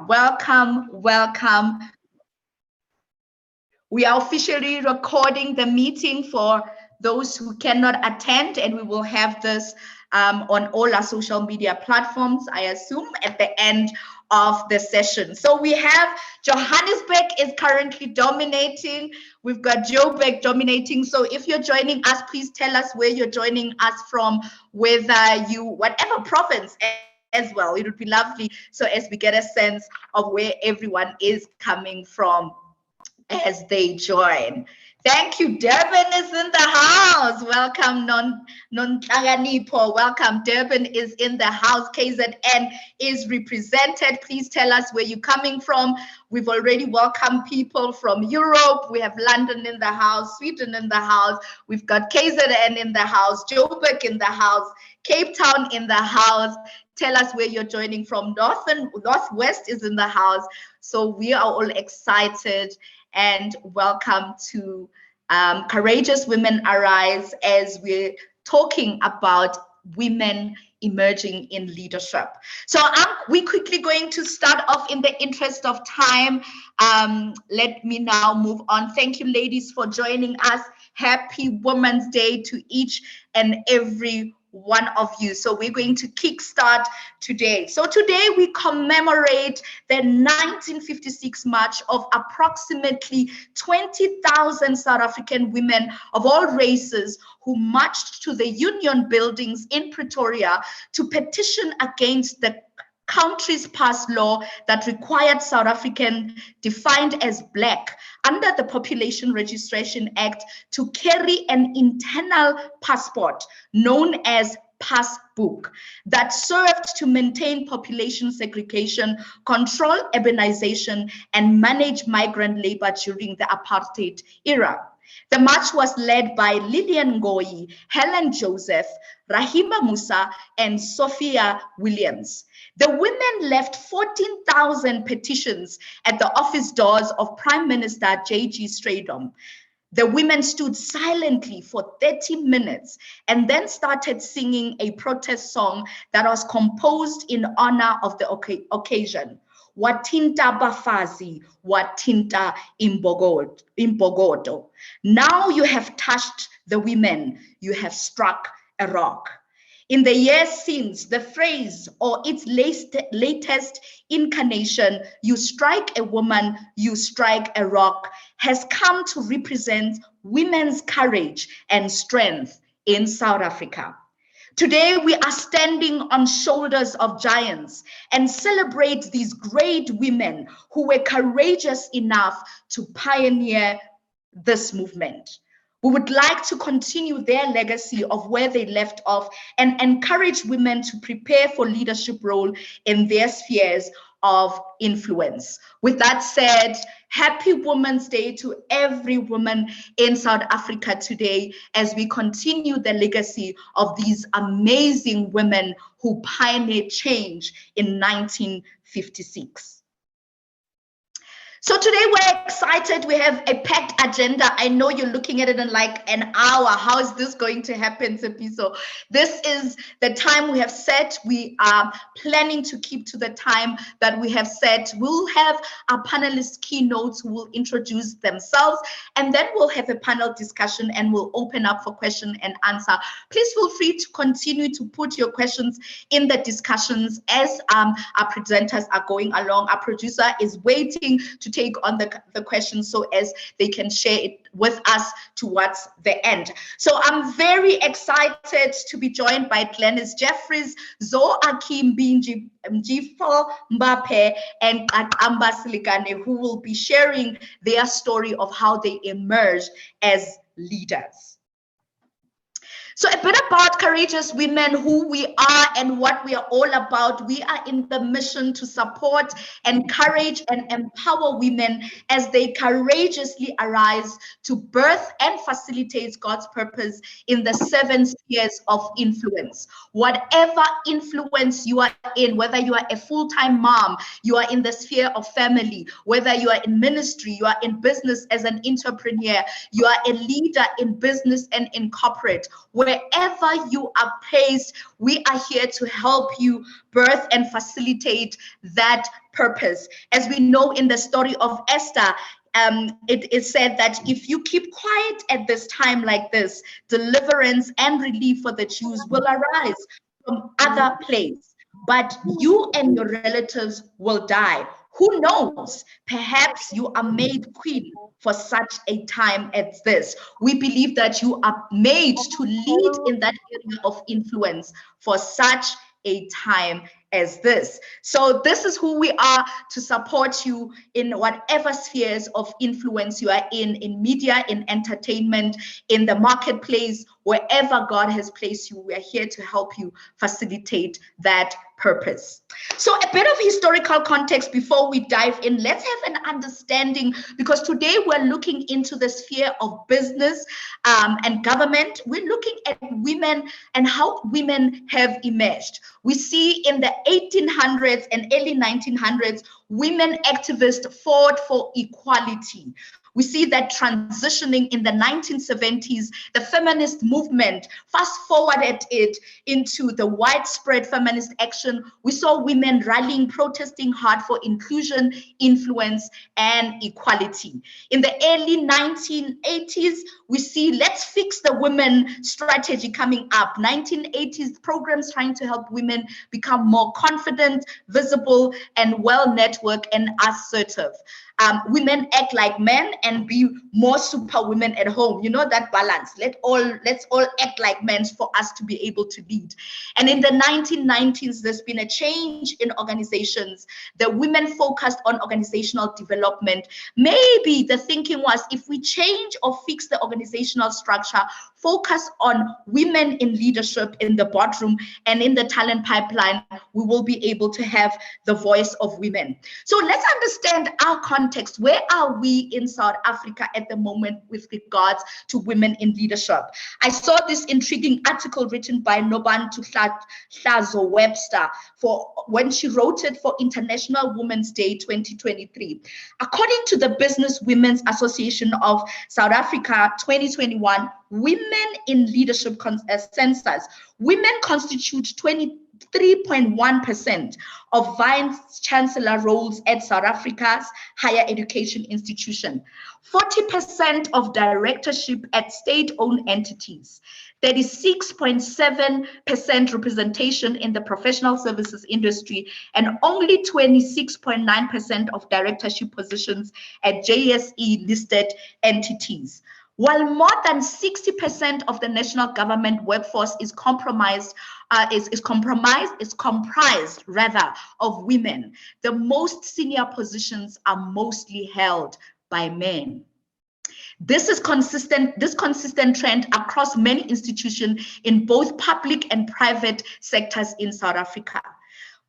welcome, welcome. We are officially recording the meeting for those who cannot attend, and we will have this on all our social media platforms, I assume, at the end of the session. So we have Johannesburg is currently dominating. We've got Joburg dominating. So if you're joining us, please tell us where you're joining us from, whether you, whatever province as well. It would be lovely. So as we get a sense of where everyone is coming from as they join. Thank you. Durban is in the house. Welcome, Non-Tlaganipo. Welcome. Durban is in the house. KZN is represented. Please tell us where you're coming from. We've already welcomed people from Europe. We have London in the house, Sweden in the house. We've got KZN in the house, Joburg in the house, Cape Town in the house. Tell us where you're joining from. Northwest is in the house. So we are all excited, and welcome to Courageous Women Arise, as we're talking about women emerging in leadership. So we're quickly going to start off in the interest of time. Let me now move on. Thank you, ladies, for joining us. Happy Women's Day to each and every one of you. So we're going to kickstart today. So today we commemorate the 1956 march of approximately 20,000 South African women of all races who marched to the union buildings in Pretoria to petition against the country's passed law that required South African defined as Black under the Population Registration Act to carry an internal passport known as passbook that served to maintain population segregation, control urbanization, and manage migrant labor during the apartheid era. The march was led by Lillian Ngoyi, Helen Joseph, Rahima Musa, and Sophia Williams. The women left 14,000 petitions at the office doors of Prime Minister J.G. Straydom. The women stood silently for 30 minutes and then started singing a protest song that was composed in honor of the occasion. Watinta Bafazi, Watinta Imbogodo. Now you have touched the women, you have struck a rock. In the years since, the phrase or its latest incarnation, you strike a woman, you strike a rock, has come to represent women's courage and strength in South Africa. Today, we are standing on shoulders of giants and celebrate these great women who were courageous enough to pioneer this movement. We would like to continue their legacy of where they left off and encourage women to prepare for leadership role in their spheres of influence. With that said, happy Women's Day to every woman in South Africa today, as we continue the legacy of these amazing women who pioneered change in 1956. So today we're excited. We have a packed agenda. I know you're looking at it in like an hour. How is this going to happen, Tshepiso? This is the time we have set. We are planning to keep to the time that we have set. We'll have our panelists' keynotes who will introduce themselves, and then we'll have a panel discussion and we'll open up for question and answer. Please feel free to continue to put your questions in the discussions as our presenters are going along. Our producer is waiting to take on the questions so as they can share it with us towards the end. So I'm very excited to be joined by Glynnis Jeffries, Zohakiy, Mbi-Njifor, Mbapeh, and Qaqamba Selikane, who will be sharing their story of how they emerged as leaders. So a bit about Courageous Women, who we are and what we are all about. We are in the mission to support, encourage, and empower women as they courageously arise to birth and facilitate God's purpose in the 7 spheres of influence. Whatever influence you are in, whether you are a full-time mom, you are in the sphere of family, whether you are in ministry, you are in business as an entrepreneur, you are a leader in business and in corporate, wherever you are placed, we are here to help you birth and facilitate that purpose. As we know in the story of Esther, it is said that if you keep quiet at this time like this, deliverance and relief for the Jews will arise from other place, but you and your relatives will die. Who knows? Perhaps you are made queen for such a time as this. We believe that you are made to lead in that area of influence for such a time as this. So this is who we are, to support you in whatever spheres of influence you are in media, in entertainment, in the marketplace, wherever God has placed you. We are here to help you facilitate that purpose. So a bit of historical context before we dive in. Let's have an understanding, because today we're looking into the sphere of business and government. We're looking at women and how women have emerged. We see in the 1800s and early 1900s, women activists fought for equality. We see that transitioning in the 1970s, the feminist movement fast forwarded it into the widespread feminist action. We saw women rallying, protesting hard for inclusion, influence, and equality. In the early 1980s, we see Let's Fix the Women strategy coming up. 1980s programs trying to help women become more confident, visible, and well-networked and assertive. Women act like men and be more superwomen at home. You know that balance. Let's all act like men for us to be able to lead. And in the 1990s, there's been a change in organizations. The women focused on organizational development. Maybe the thinking was, if we change or fix the organizational structure, focus on women in leadership in the boardroom and in the talent pipeline, we will be able to have the voice of women. So let's understand our context. Where are we in South Africa at the moment with regards to women in leadership? I saw this intriguing article written by Nobantu Hlazo Webster when she wrote it for International Women's Day 2023. According to the Business Women's Association of South Africa 2021 Women in Leadership Census, women constitute 23.1% of vice chancellor roles at South Africa's higher education institution, 40% of directorship at state-owned entities, 36.7% representation in the professional services industry, and only 26.9% of directorship positions at JSE-listed entities. While more than 60% of the national government workforce is comprised of women, the most senior positions are mostly held by men. This consistent trend across many institutions in both public and private sectors in South Africa.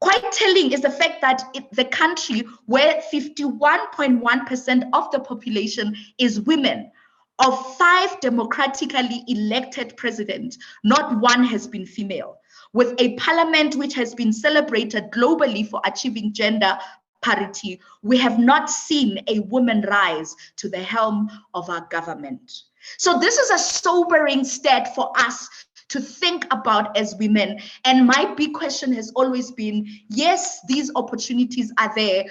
Quite telling is the fact that the country where 51.1% of the population is women, of 5 democratically elected presidents, not one has been female. With a parliament which has been celebrated globally for achieving gender parity, we have not seen a woman rise to the helm of our government. So this is a sobering stat for us to think about as women. And my big question has always been, yes, these opportunities are there,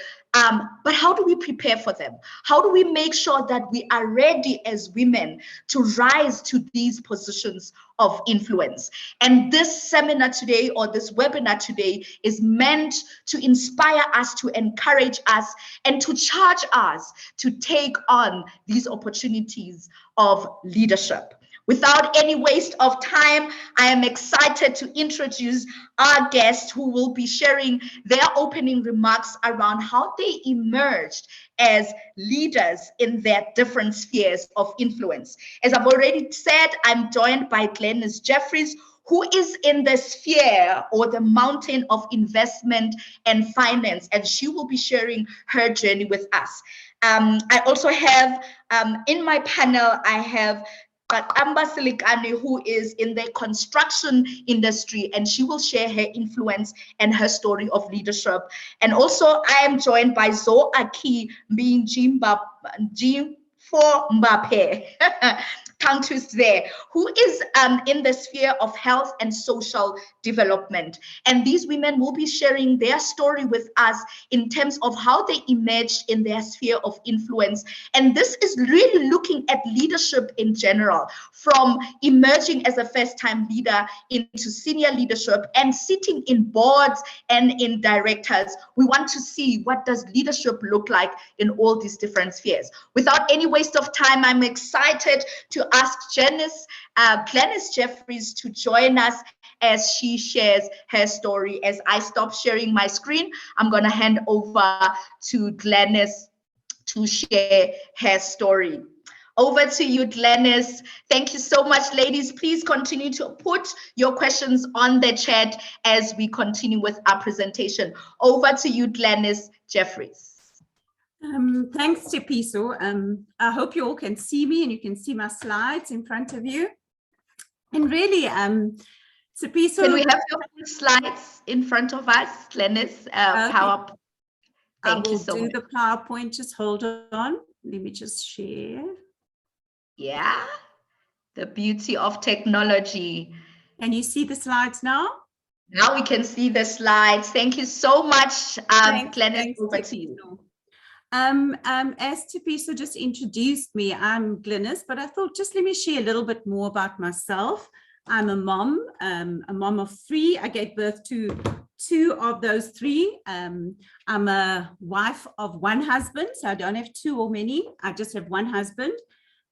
but how do we prepare for them? How do we make sure that we are ready as women to rise to these positions of influence? And this seminar today, or this webinar today, is meant to inspire us, to encourage us, and to charge us to take on these opportunities of leadership. Without any waste of time, I am excited to introduce our guests who will be sharing their opening remarks around how they emerged as leaders in their different spheres of influence. As I've already said, I'm joined by Glynnis Jeffries, who is in the sphere or the mountain of investment and finance, and she will be sharing her journey with us. I also have in my panel, I have Qaqamba Selikane, who is in the construction industry, and she will share her influence and her story of leadership. And also, I am joined by Zohakiy Mbi-Njifor Mbapeh. tongue twist there, who is in the sphere of health and social development. And these women will be sharing their story with us in terms of how they emerged in their sphere of influence. And this is really looking at leadership in general, from emerging as a first-time leader into senior leadership and sitting in boards and in directors. We want to see, what does leadership look like in all these different spheres. Without any waste of time, I'm excited to ask Glynnis Jeffries to join us as she shares her story. As I stop sharing my screen, I'm going to hand over to Glynnis to share her story. Over to you, Glynnis. Thank you so much, ladies. Please continue to put your questions on the chat as we continue with our presentation. Over to you, Glynnis Jeffries. Thanks, Tshepiso. I hope you all can see me and you can see my slides in front of you. And really, Tshepiso, can we have your slides in front of us, Glynnis? PowerPoint. Thank you so much. I will do the PowerPoint. Just hold on. Let me just share. Yeah, the beauty of technology. Can you see the slides now? Now we can see the slides. Thank you so much, Glynnis. Over to you. As Tshepiso just introduced me, I'm Glynnis, but I thought just let me share a little bit more about myself. I'm a mom of 3. I gave birth to 2 of those 3. I'm a wife of 1 husband, so I don't have 2 or many. I just have 1 husband.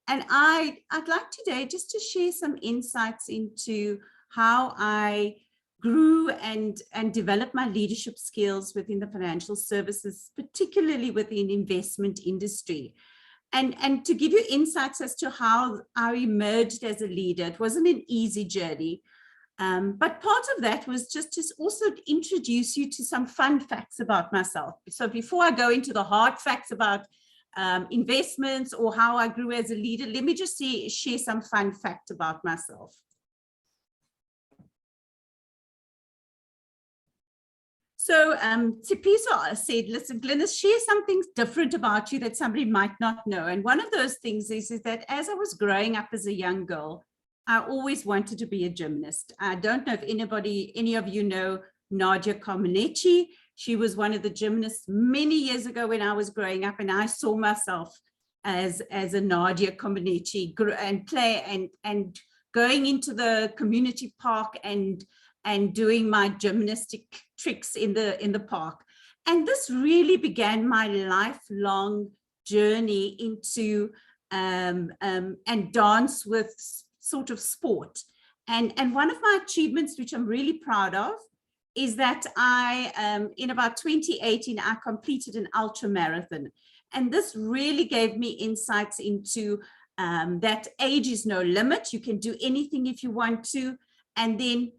And I'd like today just to share some insights into how I grew and developed my leadership skills within the financial services, particularly within investment industry. And to give you insights as to how I emerged as a leader. It wasn't an easy journey, but part of that was just to also introduce you to some fun facts about myself. So before I go into the hard facts about investments or how I grew as a leader, let me just share some fun fact about myself. So Tshepiso said, listen, Glynnis, share something different about you that somebody might not know. And one of those things is that as I was growing up as a young girl, I always wanted to be a gymnast. I don't know if any of you know Nadia Comaneci. She was one of the gymnasts many years ago when I was growing up, and I saw myself as a Nadia Comaneci and play and going into the community park and doing my gymnastic tricks in the park. And this really began my lifelong journey into and dance with sort of sport. And one of my achievements, which I'm really proud of, is that I, in about 2018, I completed an ultra marathon. And this really gave me insights into that age is no limit. You can do anything if you want to. And then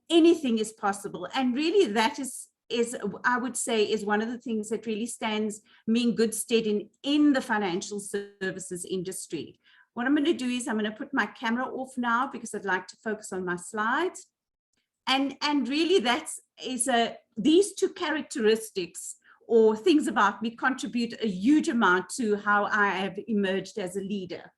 anything is possible. And really that is I would say is one of the things that really stands me in good stead in the financial services industry. What I'm going to do is I'm going to put my camera off now because I'd like to focus on my slides. And really these 2 characteristics or things about me contribute a huge amount to how I have emerged as a leader.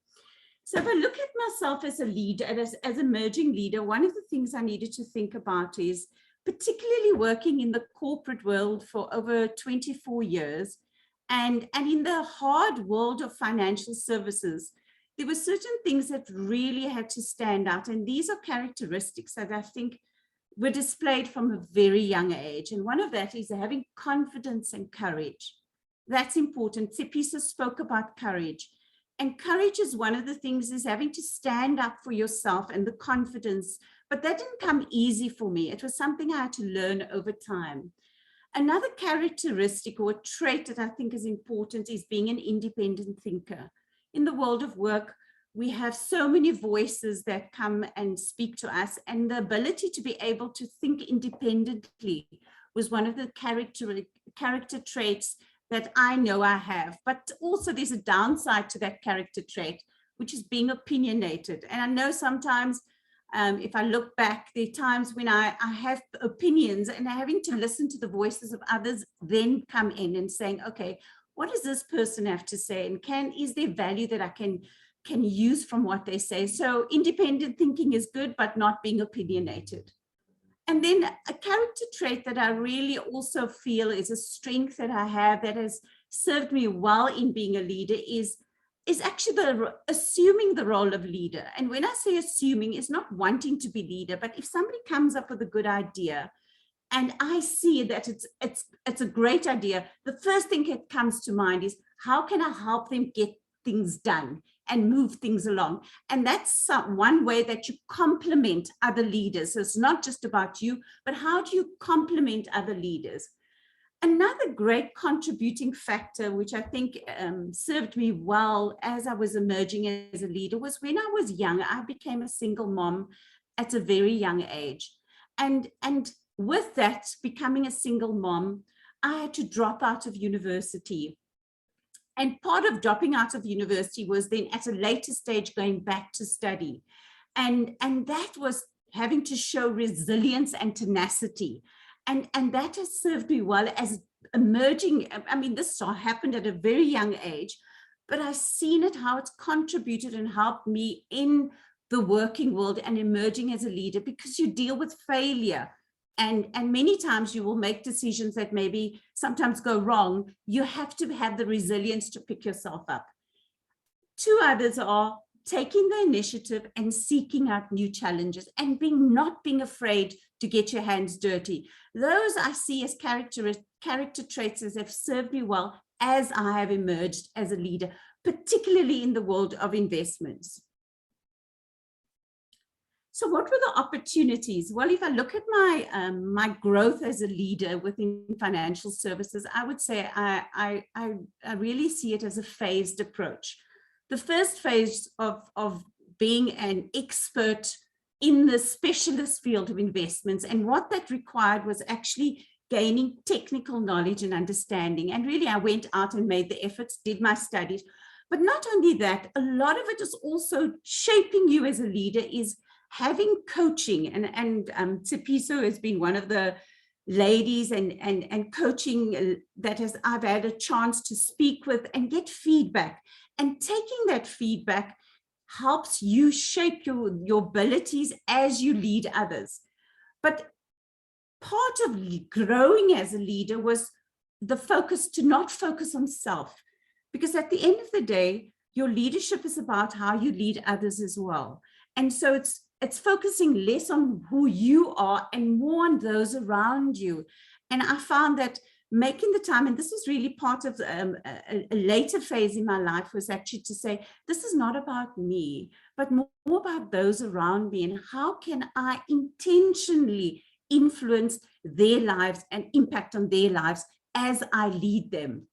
So if I look at myself as a leader, as emerging leader, one of the things I needed to think about is, particularly working in the corporate world for over 24 years, and in the hard world of financial services, there were certain things that really had to stand out. And these are characteristics that I think were displayed from a very young age. And one of that is having confidence and courage. That's important. Tshepiso spoke about courage. And courage is one of the things, is having to stand up for yourself and the confidence. But that didn't come easy for me. It was something I had to learn over time. Another characteristic or trait that I think is important is being an independent thinker. In the world of work, we have so many voices that come and speak to us, and the ability to be able to think independently was one of the character traits that I know I have. But also there's a downside to that character trait, which is being opinionated. And I know sometimes if I look back, there are times when I have opinions and having to listen to the voices of others, then come in and saying, okay, what does this person have to say? And is there value that I can can use from what they say. So independent thinking is good, but not being opinionated. And then a character trait that I really also feel is a strength that I have that has served me well in being a leader is actually assuming the role of leader. And when I say assuming, it's not wanting to be leader, but if somebody comes up with a good idea and I see that it's a great idea, the first thing that comes to mind is, how can I help them get things done and move things along? And that's one way that you complement other leaders. So it's not just about you, but how do you complement other leaders? Another great contributing factor, which I think served me well as I was emerging as a leader, was when I was young, I became a single mom at a very young age. And with that, becoming a single mom, I had to drop out of university. And part of dropping out of university was then at a later stage going back to study. And that was having to show resilience and tenacity. And that has served me well as emerging. I mean, this happened at a very young age, but I've seen it, how it's contributed and helped me in the working world and emerging as a leader, because you deal with failure. And many times you will make decisions that maybe sometimes go wrong. You have to have the resilience to pick yourself up. Two others are taking the initiative and seeking out new challenges and not being afraid to get your hands dirty. Those I see as character traits that have served me well as I have emerged as a leader, particularly in the world of investments. So what were the opportunities? Well, if I look at my growth as a leader within financial services, I would say I really see it as a phased approach. The first phase of being an expert in the specialist field of investments, and what that required was actually gaining technical knowledge and understanding. And really, I went out and made the efforts, did my studies. But not only that, a lot of it is also shaping you as a leader, is having coaching, and Tshepiso has been one of the ladies and coaching that I've had a chance to speak with and get feedback. And taking that feedback helps you shape your abilities as you lead others. But part of growing as a leader was the focus to not focus on self, because at the end of the day, your leadership is about how you lead others as well. And so it's focusing less on who you are and more on those around you. And I found that making the time, and this was really part of a later phase in my life, was actually to say, this is not about me, but more about those around me, and how can I intentionally influence their lives and impact on their lives as I lead them.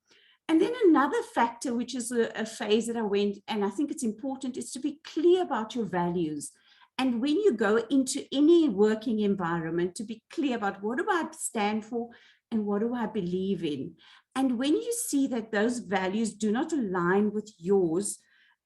And then another factor, which is a phase that I went, and I think it's important, is to be clear about your values. And when you go into any working environment, to be clear about, what do I stand for and what do I believe in? And when you see that those values do not align with yours,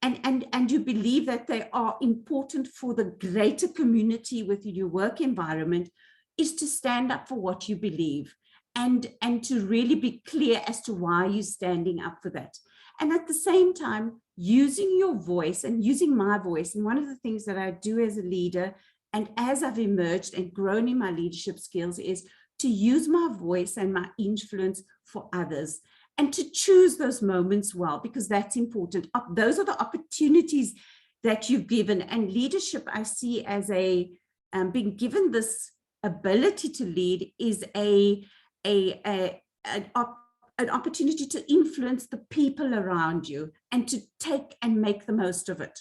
and you believe that they are important for the greater community within your work environment, is to stand up for what you believe, and to really be clear as to why you're standing up for that. And at the same time, using your voice and using my voice. And one of the things that I do as a leader, and as I've emerged and grown in my leadership skills, is to use my voice and my influence for others, and to choose those moments well, because that's important. Those are the opportunities that you've given. And leadership, I see as being given this ability to lead, is an opportunity to influence the people around you and to take and make the most of it.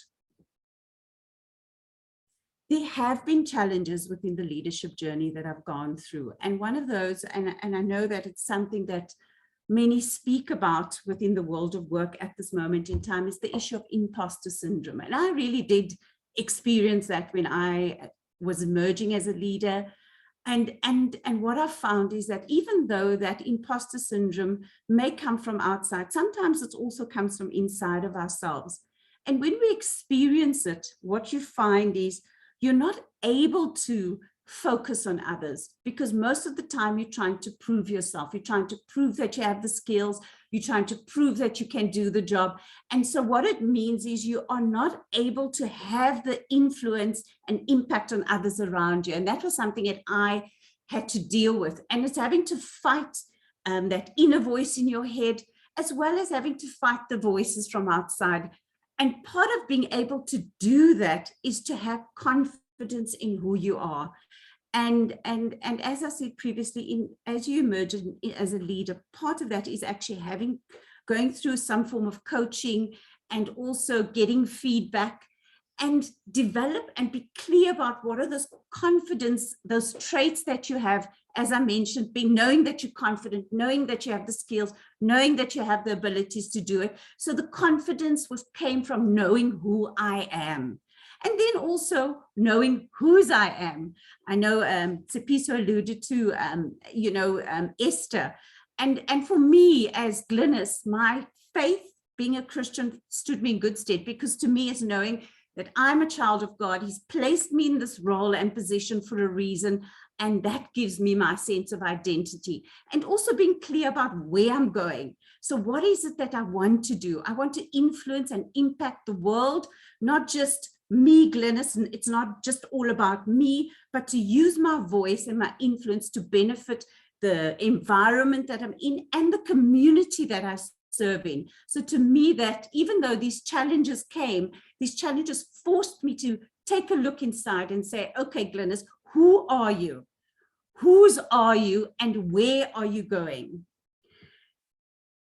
There have been challenges within the leadership journey that I've gone through. And one of those, and I know that it's something that many speak about within the world of work at this moment in time, is the issue of imposter syndrome. And I really did experience that when I was emerging as a leader. And what I found is that even though that imposter syndrome may come from outside, sometimes it also comes from inside of ourselves. And when we experience it, what you find is you're not able to focus on others, because most of the time you're trying to prove yourself. You're trying to prove that you have the skills. You're trying to prove that you can do the job. And so what it means is you are not able to have the influence and impact on others around you. And that was something that I had to deal with. And it's having to fight that inner voice in your head, as well as having to fight the voices from outside. And part of being able to do that is to have confidence in who you are. And as I said previously, as you emerge as a leader, part of that is actually going through some form of coaching and also getting feedback and develop and be clear about what are those confidence, those traits that you have, as I mentioned, knowing that you're confident, knowing that you have the skills, knowing that you have the abilities to do it. So the confidence came from knowing who I am. And then also knowing whose I am. I know Tshepiso alluded to, Esther. And for me, as Glynnis, my faith, being a Christian, stood me in good stead, because to me, it's knowing that I'm a child of God. He's placed me in this role and position for a reason. And that gives me my sense of identity. And also being clear about where I'm going. So what is it that I want to do? I want to influence and impact the world, not just me, Glynnis, and it's not just all about me, but to use my voice and my influence to benefit the environment that I'm in and the community that I serve in. So to me, that even though these challenges came, these challenges forced me to take a look inside and say, okay, Glynnis, who are you? Whose are you, and where are you going?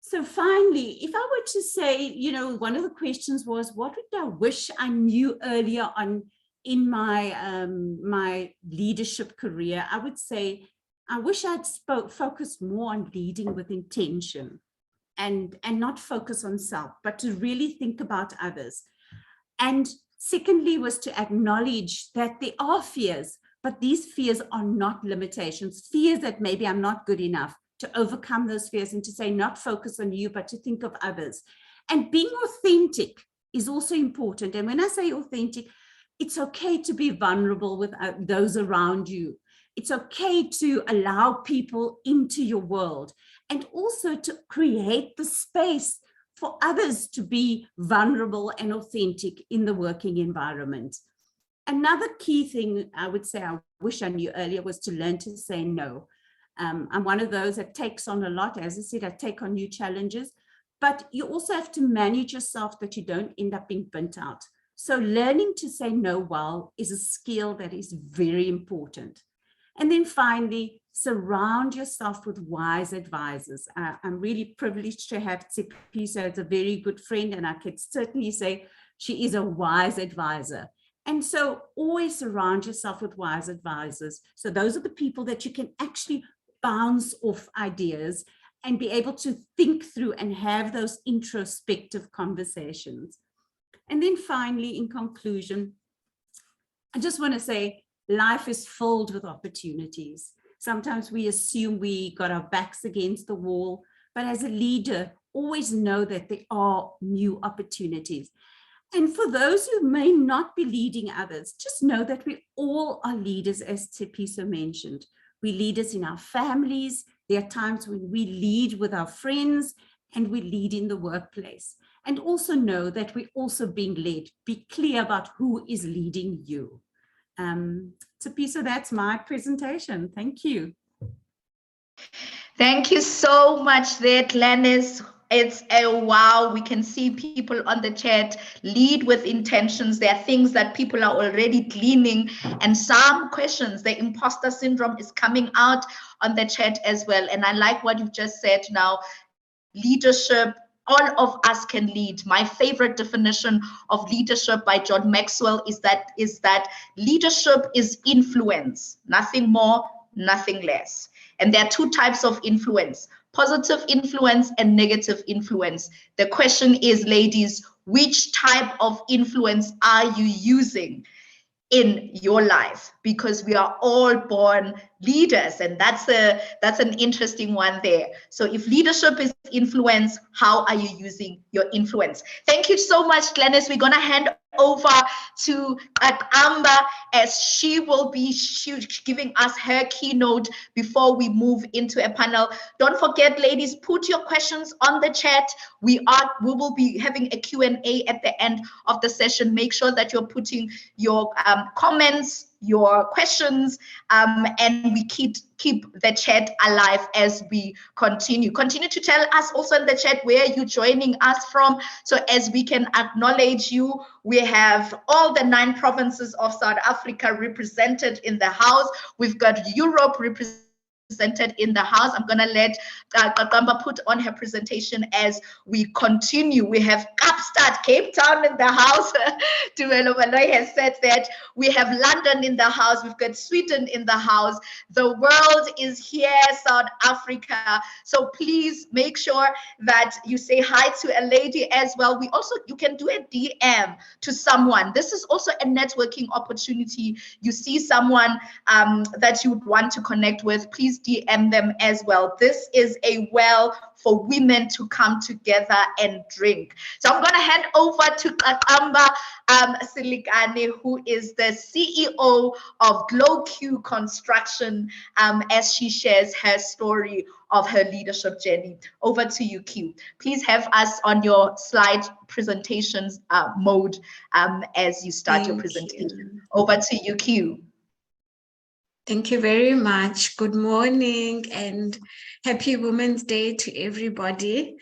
So finally, if I were to say, one of the questions was, what would I wish I knew earlier on in my my leadership career? I would say, I wish I'd focused more on leading with intention and not focus on self, but to really think about others. And secondly, was to acknowledge that there are fears, but these fears are not limitations, fears that maybe I'm not good enough, to overcome those fears and to say, not focus on you, but to think of others. And being authentic is also important. And when I say authentic, it's okay to be vulnerable with those around you. It's okay to allow people into your world, and also to create the space for others to be vulnerable and authentic in the working environment. Another key thing I would say I wish I knew earlier was to learn to say no. I'm one of those that takes on a lot. As I said, I take on new challenges, but you also have to manage yourself that you don't end up being burnt out. So learning to say no well is a skill that is very important. And then finally, surround yourself with wise advisors. I'm really privileged to have Tshepiso as a very good friend, and I could certainly say she is a wise advisor. And so always surround yourself with wise advisors. So those are the people that you can actually bounce off ideas and be able to think through and have those introspective conversations. And then finally, in conclusion, I just want to say life is filled with opportunities. Sometimes we assume we got our backs against the wall, but as a leader, always know that there are new opportunities. And for those who may not be leading others, just know that we all are leaders, as Tshepiso mentioned. We leaders in our families. There are times when we lead with our friends, and we lead in the workplace. And also know that we're also being led. Be clear about who is leading you. Tshepiso, that's my presentation. Thank you. Thank you so much there, Glynnis. It's a wow. We can see people on the chat lead with intentions. There are things that people are already gleaning, and some questions. The imposter syndrome is coming out on the chat as well. And I like what you've just said now. Leadership, all of us can lead. My favorite definition of leadership by John Maxwell is that leadership is influence, nothing more, nothing less. And there are two types of influence: positive influence and negative influence. The question is, ladies, which type of influence are you using in your life? Because we are all born leaders, and that's an interesting one there. So if leadership is influence, how are you using your influence? Thank you so much, Glynnis. We're going to hand over to Qaqamba as she will be giving us her keynote before we move into a panel. Don't forget, ladies, put your questions on the chat. We will be having a Q&A at the end of the session. Make sure that you're putting your comments, your questions, and we keep the chat alive as we continue. Continue to tell us also in the chat where you're joining us from, so as we can acknowledge you. We have all the 9 provinces of South Africa represented in the house. We've got Europe represented in the house. I'm gonna let Qaqamba put on her presentation as we continue. We have Kaapstad, Cape Town in the house. Tumelo has said that. We have London in the house. We've got Sweden in the house. The world is here, South Africa. So please make sure that you say hi to a lady as well. You can do a DM to someone. This is also a networking opportunity. You see someone that you would want to connect with, please DM them as well. This is a well for women to come together and drink. So I'm going to hand over to Qaqamba Selikane, who is the CEO of Qaqamba Construction, as she shares her story of her leadership journey. Over to you, Q. Please have us on your slide presentations mode as you start your presentation. Over to you, Q. Thank you very much. Good morning and happy Women's Day to everybody.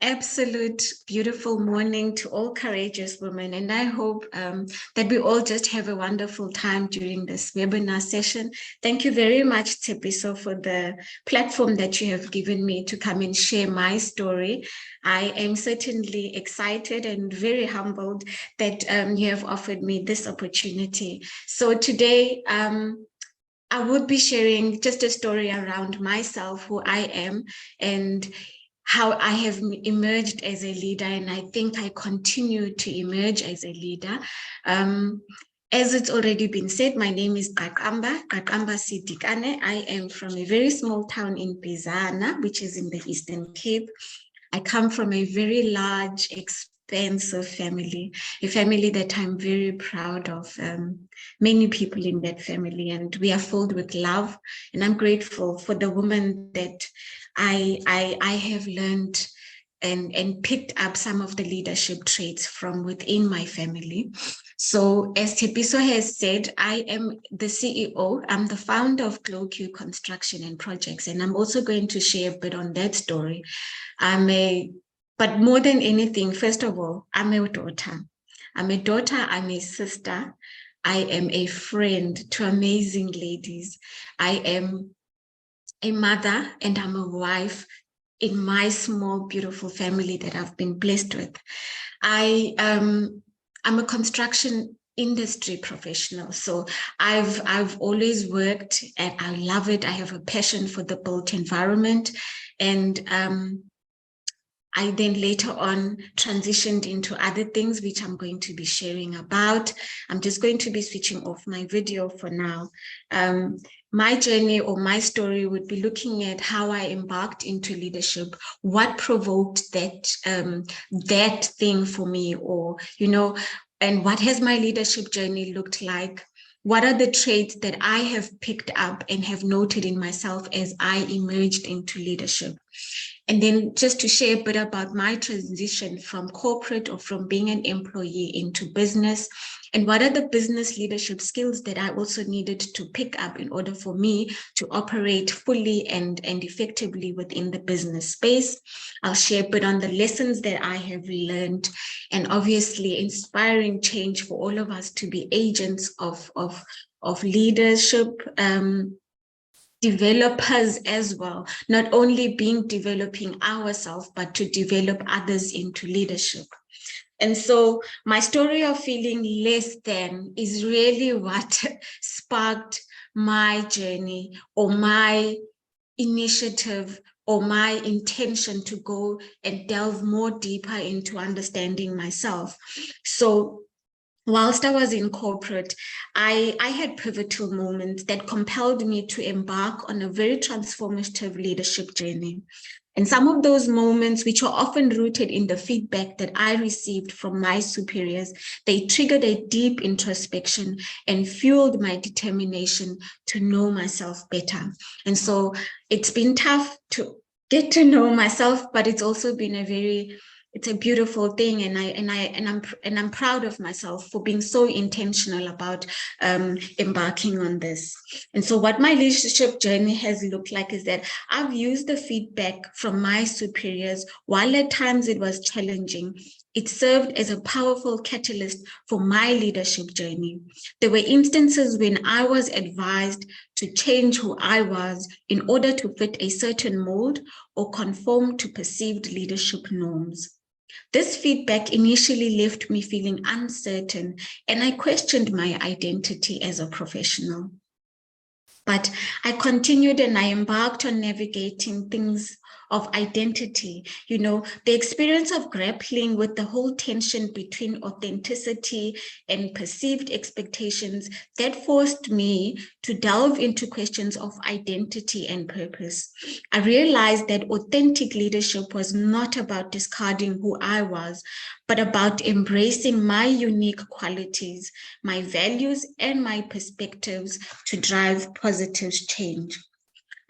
Absolute beautiful morning to all courageous women. And I hope that we all just have a wonderful time during this webinar session. Thank you very much, Tshepiso, for the platform that you have given me to come and share my story. I am certainly excited and very humbled that you have offered me this opportunity. So today, I would be sharing just a story around myself, who I am, and how I have emerged as a leader, and I think I continue to emerge as a leader. As it's already been said, my name is Qaqamba Selikane. I am from a very small town in Bizana, which is in the Eastern Cape. I come from a very large, expensive family, a family that I'm very proud of. Many people in that family, and we are filled with love. And I'm grateful for the woman that I have learned and picked up some of the leadership traits from within my family. So as Tshepiso has said, I am the CEO. I'm the founder of Qaqamba Construction and Projects, and I'm also going to share a bit on that story. But more than anything, first of all, I'm a daughter. I'm a sister. I am a friend to amazing ladies. I am a mother and I'm a wife in my small, beautiful family that I've been blessed with. I'm a construction industry professional. So I've always worked and I love it. I have a passion for the built environment. And I then later on transitioned into other things, which I'm going to be sharing about. I'm just going to be switching off my video for now. My journey or my story would be looking at how I embarked into leadership, what provoked that thing for me, or, you know, and what has my leadership journey looked like? What are the traits that I have picked up and have noted in myself as I emerged into leadership? And then just to share a bit about my transition from corporate or from being an employee into business, and what are the business leadership skills that I also needed to pick up in order for me to operate fully and effectively within the business space. I'll share a bit on the lessons that I have learned, and obviously inspiring change for all of us to be agents of leadership, developers as well, not only developing ourselves, but to develop others into leadership. And so my story of feeling less than is really what sparked my journey or my initiative or my intention to go and delve more deeper into understanding myself. So whilst I was in corporate, I had pivotal moments that compelled me to embark on a very transformative leadership journey. And some of those moments, which are often rooted in the feedback that I received from my superiors, they triggered a deep introspection and fueled my determination to know myself better. And so it's been tough to get to know myself, but it's also been it's a beautiful thing, and I'm proud of myself for being so intentional about embarking on this. And so what my leadership journey has looked like is that I've used the feedback from my superiors. While at times it was challenging, it served as a powerful catalyst for my leadership journey. There were instances when I was advised to change who I was in order to fit a certain mold or conform to perceived leadership norms. This feedback initially left me feeling uncertain, and I questioned my identity as a professional. But I continued and I embarked on navigating things of identity. You know, the experience of grappling with the whole tension between authenticity and perceived expectations, that forced me to delve into questions of identity and purpose. I realized that authentic leadership was not about discarding who I was, but about embracing my unique qualities, my values, and my perspectives to drive positive change.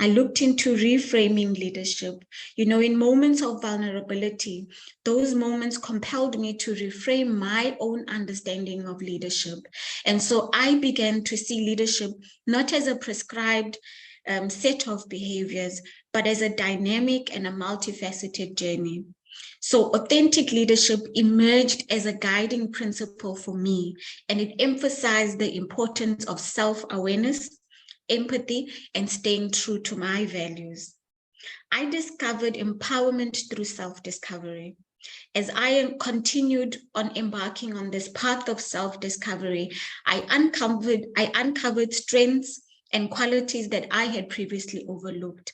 I looked into reframing leadership. You know, in moments of vulnerability, those moments compelled me to reframe my own understanding of leadership. And so I began to see leadership not as a prescribed set of behaviors, but as a dynamic and a multifaceted journey. So authentic leadership emerged as a guiding principle for me, and it emphasized the importance of self-awareness, empathy, and staying true to my values. I discovered empowerment through self-discovery. As I continued on embarking on this path of self-discovery, I uncovered strengths and qualities that I had previously overlooked.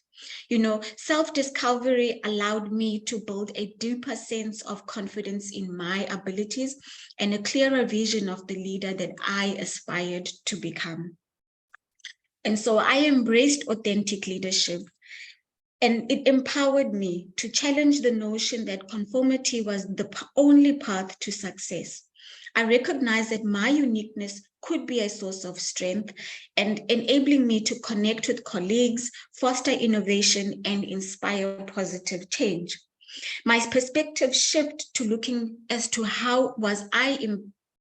You know, self-discovery allowed me to build a deeper sense of confidence in my abilities and a clearer vision of the leader that I aspired to become. And so I embraced authentic leadership, and it empowered me to challenge the notion that conformity was the only path to success. I recognized that my uniqueness could be a source of strength and enabling me to connect with colleagues, foster innovation, and inspire positive change. My perspective shifted to looking as to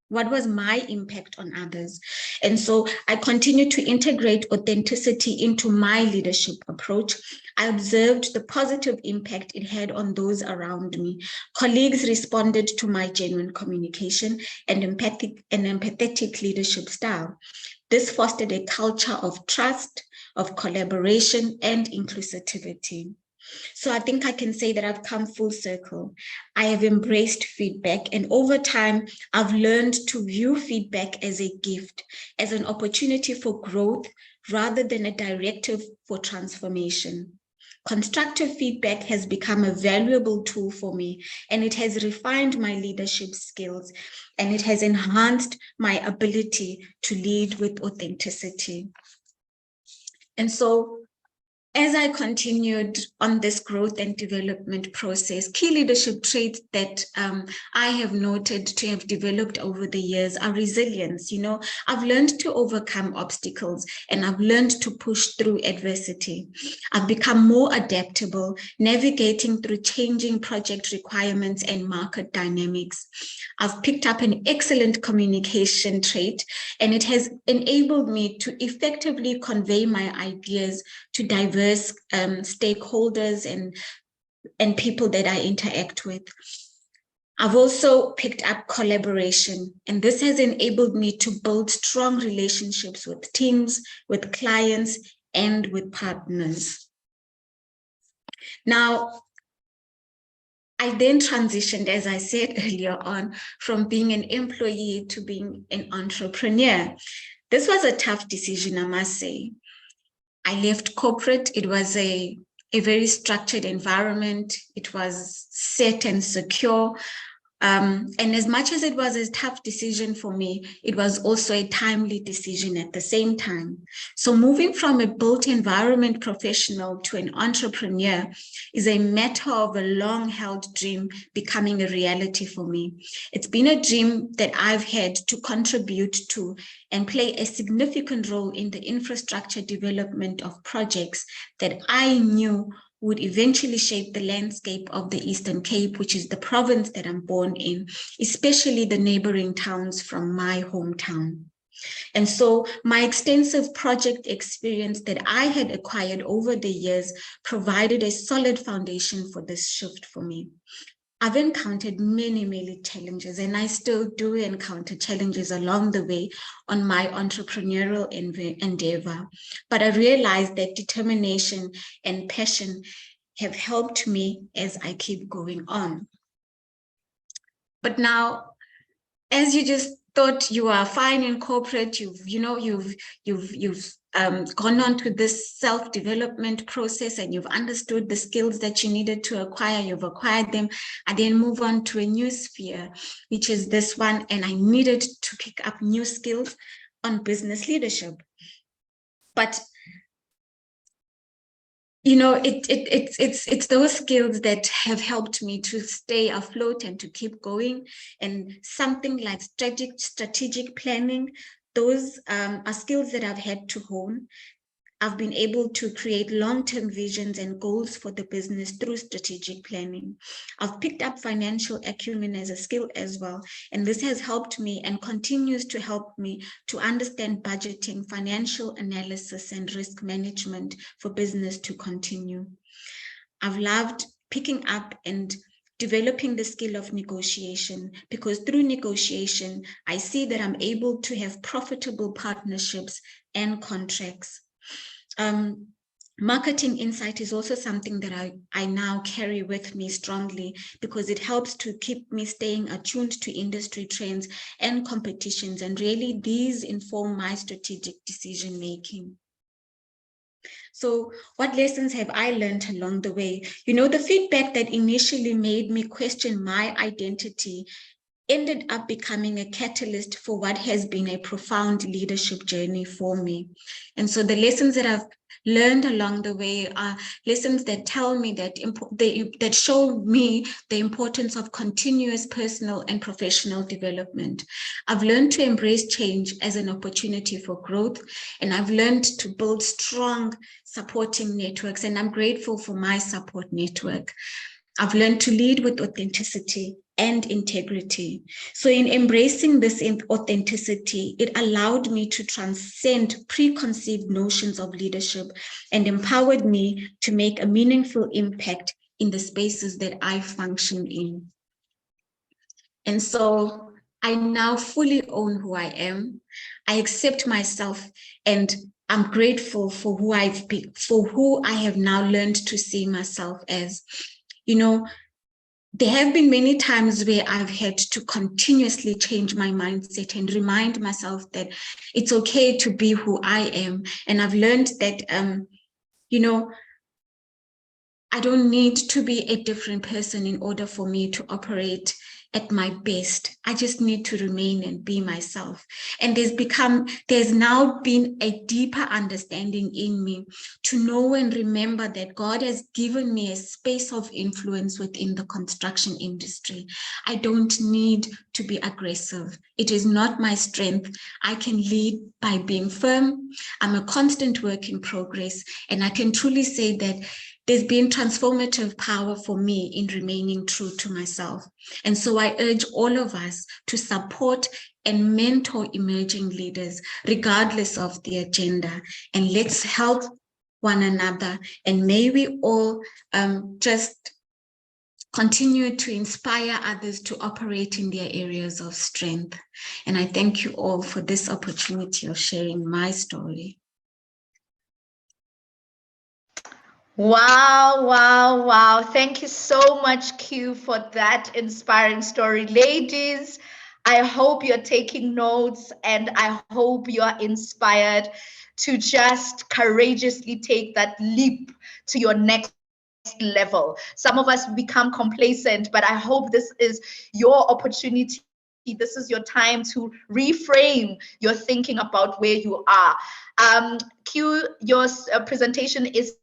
what was my impact on others. And so I continued to integrate authenticity into my leadership approach. I observed the positive impact it had on those around me. Colleagues responded to my genuine communication and empathetic leadership style. This fostered a culture of trust, of collaboration, and inclusivity. So I think I can say that I've come full circle. I have embraced feedback, and over time, I've learned to view feedback as a gift, as an opportunity for growth rather than a directive for transformation. Constructive feedback has become a valuable tool for me, and it has refined my leadership skills, and it has enhanced my ability to lead with authenticity. And so, as I continued on this growth and development process, key leadership traits that I have noted to have developed over the years are resilience. You know, I've learned to overcome obstacles, and I've learned to push through adversity. I've become more adaptable, navigating through changing project requirements and market dynamics. I've picked up an excellent communication trait, and it has enabled me to effectively convey my ideas to diverse stakeholders and people that I interact with. I've also picked up collaboration, and this has enabled me to build strong relationships with teams, with clients, and with partners. Now, I then transitioned, as I said earlier on, from being an employee to being an entrepreneur. This was a tough decision, I must say. I left corporate. It was a very structured environment. It was set and secure. And as much as it was a tough decision for me, it was also a timely decision at the same time. So moving from a built environment professional to an entrepreneur is a matter of a long-held dream becoming a reality for me. It's been a dream that I've had to contribute to and play a significant role in the infrastructure development of projects that I knew would eventually shape the landscape of the Eastern Cape, which is the province that I'm born in, especially the neighboring towns from my hometown. And so my extensive project experience that I had acquired over the years provided a solid foundation for this shift for me. I've encountered many challenges, and I still do encounter challenges along the way on my entrepreneurial endeavor. But I realized that determination and passion have helped me as I keep going on. But now, as you just thought you are fine in corporate, you've gone on to this self-development process and you've understood the skills that you needed to acquire, you've acquired them, and then move on to a new sphere, which is this one, and I needed to pick up new skills on business leadership. But you know, it's those skills that have helped me to stay afloat and to keep going. And something like strategic planning, those are skills that I've had to hone. I've been able to create long-term visions and goals for the business through strategic planning. I've picked up financial acumen as a skill as well, and this has helped me and continues to help me to understand budgeting, financial analysis, and risk management for business to continue. I've loved picking up and developing the skill of negotiation, because through negotiation, I see that I'm able to have profitable partnerships and contracts. Marketing insight is also something that I now carry with me strongly, because it helps to keep me staying attuned to industry trends and competitions, and really these inform my strategic decision making. So what lessons have I learned along the way? You know, the feedback that initially made me question my identity ended up becoming a catalyst for what has been a profound leadership journey for me. And so the lessons that I've learned along the way are lessons that tell me that show me the importance of continuous personal and professional development. I've learned to embrace change as an opportunity for growth, and I've learned to build strong supporting networks, and I'm grateful for my support network. I've learned to lead with authenticity and integrity. So in embracing this authenticity, it allowed me to transcend preconceived notions of leadership and empowered me to make a meaningful impact in the spaces that I function in. And so I now fully own who I am. I accept myself, and I'm grateful for who I've been, for who I have now learned to see myself as. You know, there have been many times where I've had to continuously change my mindset and remind myself that it's okay to be who I am. And I've learned that, you know, I don't need to be a different person in order for me to operate at my best. I just need to remain and be myself. And there's now been a deeper understanding in me to know and remember that God has given me a space of influence within the construction industry. I don't need to be aggressive. It is not my strength. I can lead by being firm. I'm a constant work in progress, and I can truly say that there's been transformative power for me in remaining true to myself. And so I urge all of us to support and mentor emerging leaders, regardless of the agenda. And let's help one another. And may we all just continue to inspire others to operate in their areas of strength. And I thank you all for this opportunity of sharing my story. Wow, wow, wow. Thank you so much, Q, for that inspiring story. Ladies, I hope you're taking notes, and I hope you're inspired to just courageously take that leap to your next level. Some of us become complacent, but I hope this is your opportunity. This is your time to reframe your thinking about where you are. Q, your presentation is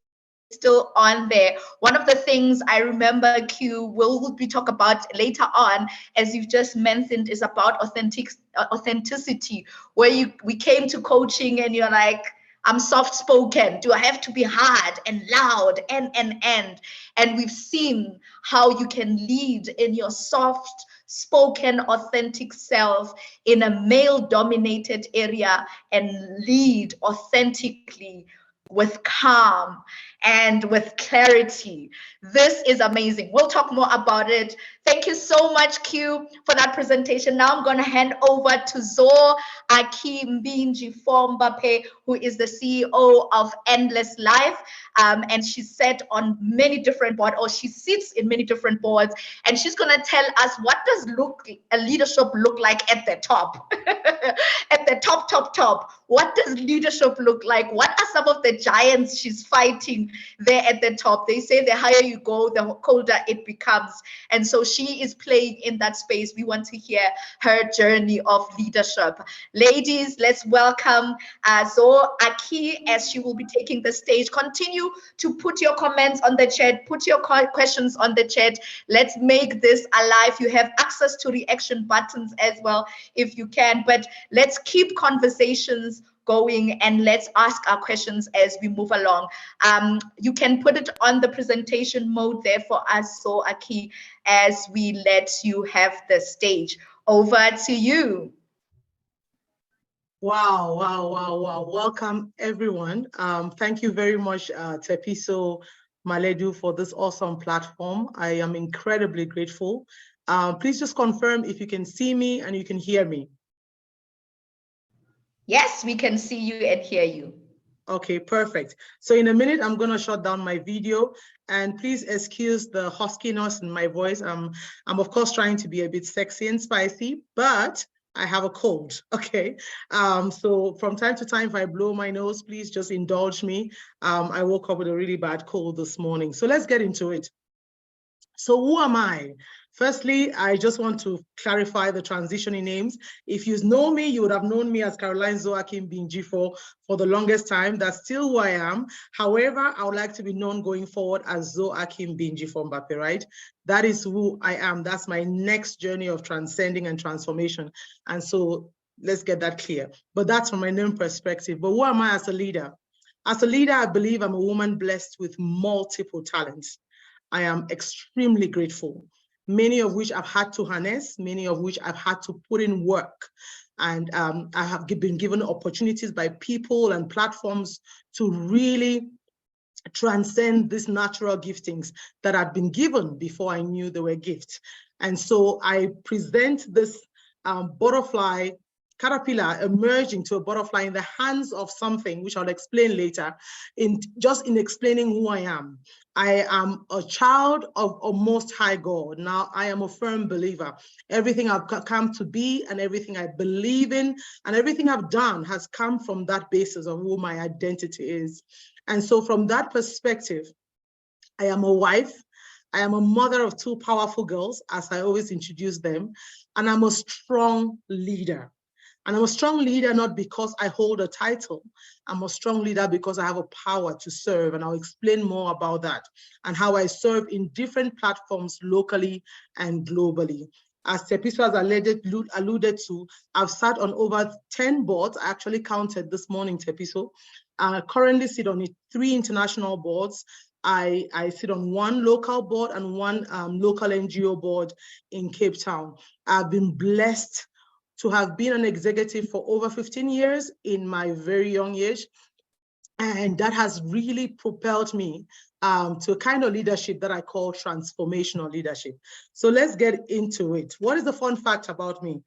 still on there. One of the things I remember, Q, will be talk about later on, as you've just mentioned, is about authenticity, where we came to coaching and you're like, I'm soft spoken. Do I have to be hard and loud and we've seen how you can lead in your soft spoken, authentic self in a male dominated area and lead authentically with calm and with clarity. This is amazing. We'll talk more about it. Thank you so much, Q, for that presentation. Now I'm going to hand over to Zohakiy Mbi-Njifor Mbapeh, who is the CEO of Endless Life. And she sat on many different boards, or she sits in many different boards, and she's going to tell us what does a leadership look like at the top. At the top. What does leadership look like? What are some of the giants she's fighting there at the top? They say the higher you go, the colder it becomes. And so she is playing in that space. We want to hear her journey of leadership. Ladies, let's welcome Zohakiy as she will be taking the stage. Continue to put your comments on the chat, put your questions on the chat. Let's make this alive. You have access to reaction buttons as well if you can, but let's keep conversations going and let's ask our questions as we move along. You can put it on the presentation mode there for us, Zohakiy, as we let you have the stage. Over to you. Wow. Welcome, everyone. Thank you very much, Tshepiso, Maledu, for this awesome platform. I am incredibly grateful. Please just confirm if you can see me and you can hear me. Yes, we can see you and hear you. Okay, perfect. So in a minute, I'm going to shut down my video, and please excuse the huskiness in my voice. I'm of course trying to be a bit sexy and spicy, but I have a cold. Okay. So from time to time, if I blow my nose, please just indulge me. I woke up with a really bad cold this morning. So let's get into it. So who am I? Firstly, I just want to clarify the transition in names. If you know me, you would have known me as Caroline Zohakiy Mbi-Njifor for the longest time. That's still who I am. However, I would like to be known going forward as Zohakiy Mbi-Njifor Mbapeh, right? That is who I am. That's my next journey of transcending and transformation. And so let's get that clear. But that's from my name perspective. But who am I as a leader? As a leader, I believe I'm a woman blessed with multiple talents. I am extremely grateful, many of which I've had to harness, many of which I've had to put in work. And I have been given opportunities by people and platforms to really transcend these natural giftings that had been given before I knew they were gifts. And so I present this caterpillar emerging to a butterfly in the hands of something, which I'll explain later, in explaining who I am. I am a child of a Most High God. Now, I am a firm believer. Everything I've come to be and everything I believe in and everything I've done has come from that basis of who my identity is. And so from that perspective, I am a wife. I am a mother of two powerful girls, as I always introduce them, and I'm a strong leader. And I'm a strong leader not because I hold a title. I'm a strong leader because I have a power to serve, and I'll explain more about that and how I serve in different platforms locally and globally. As Tshepiso has alluded to, I've sat on over 10 boards. I actually counted this morning, Tshepiso. I currently sit on 3 international boards. I sit on 1 local board and 1 local NGO board in Cape Town. I've been blessed to have been an executive for over 15 years in my very young age. And that has really propelled me to a kind of leadership that I call transformational leadership. So let's get into it. What is the fun fact about me?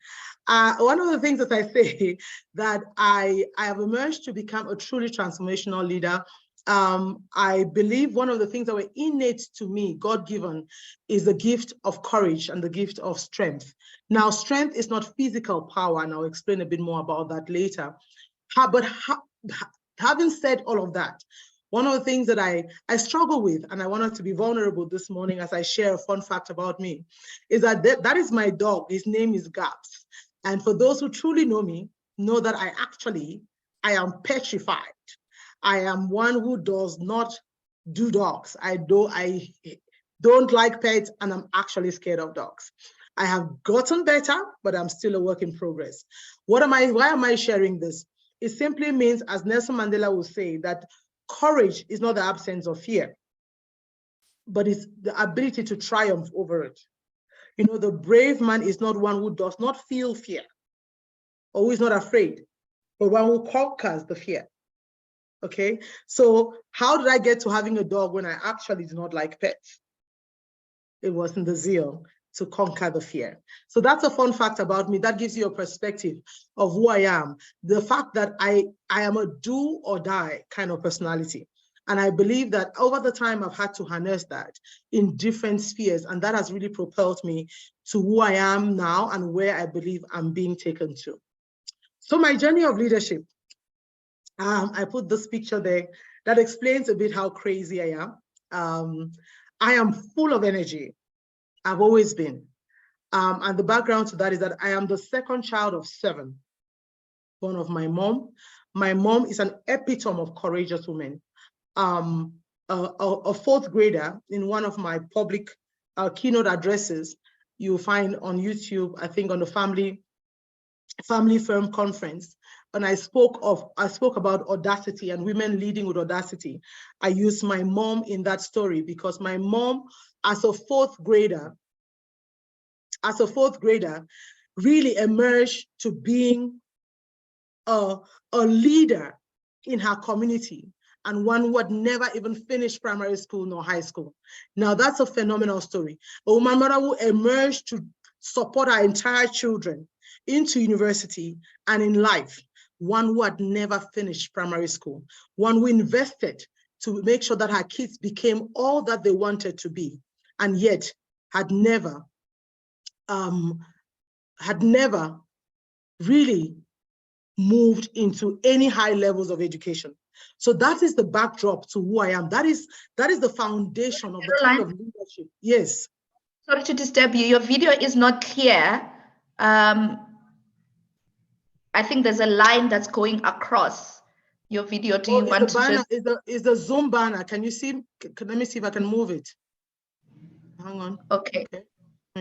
One of the things that I say that I have emerged to become a truly transformational leader. I believe one of the things that were innate to me, God-given, is the gift of courage and the gift of strength. Now, strength is not physical power, and I'll explain a bit more about that later. Having said all of that, One of the things that I struggle with, and I wanted to be vulnerable this morning as I share a fun fact about me, is that that is my dog. His name is Gaps. And for those who truly know me, know that I am petrified. I am one who does not do dogs. I don't like pets, and I'm actually scared of dogs. I have gotten better, but I'm still a work in progress. Why am I sharing this? It simply means, as Nelson Mandela would say, that courage is not the absence of fear, but it's the ability to triumph over it. You know, the brave man is not one who does not feel fear or who is not afraid, but one who conquers the fear. Okay, so how did I get to having a dog when I actually do not like pets? It was in the zeal to conquer the fear. So that's a fun fact about me. That gives you a perspective of who I am. The fact that I am a do or die kind of personality. And I believe that over the time I've had to harness that in different spheres, and that has really propelled me to who I am now and where I believe I'm being taken to. So my journey of leadership, I put this picture there that explains a bit how crazy I am. I am full of energy. I've always been. And the background to that is that I am the second child of 7, born of my mom. My mom is an epitome of courageous woman. A fourth grader in one of my public keynote addresses, you'll find on YouTube, I think on the family firm conference. And I spoke about audacity and women leading with audacity. I used my mom in that story because my mom, as a fourth grader, really emerged to being a leader in her community, and one who had never even finished primary school nor high school. Now that's a phenomenal story. A woman mother who emerged to support her entire children into university and in life, one who had never finished primary school, one who invested to make sure that her kids became all that they wanted to be, and yet had never really moved into any high levels of education. So that is the backdrop to who I am. That is the foundation of the kind of leadership. Yes. Sorry to disturb you. Your video is not clear. I think there's a line that's going across your video. Do you want to just... Is the Zoom banner? Can you see? Let me see if I can move it. Hang on. Okay.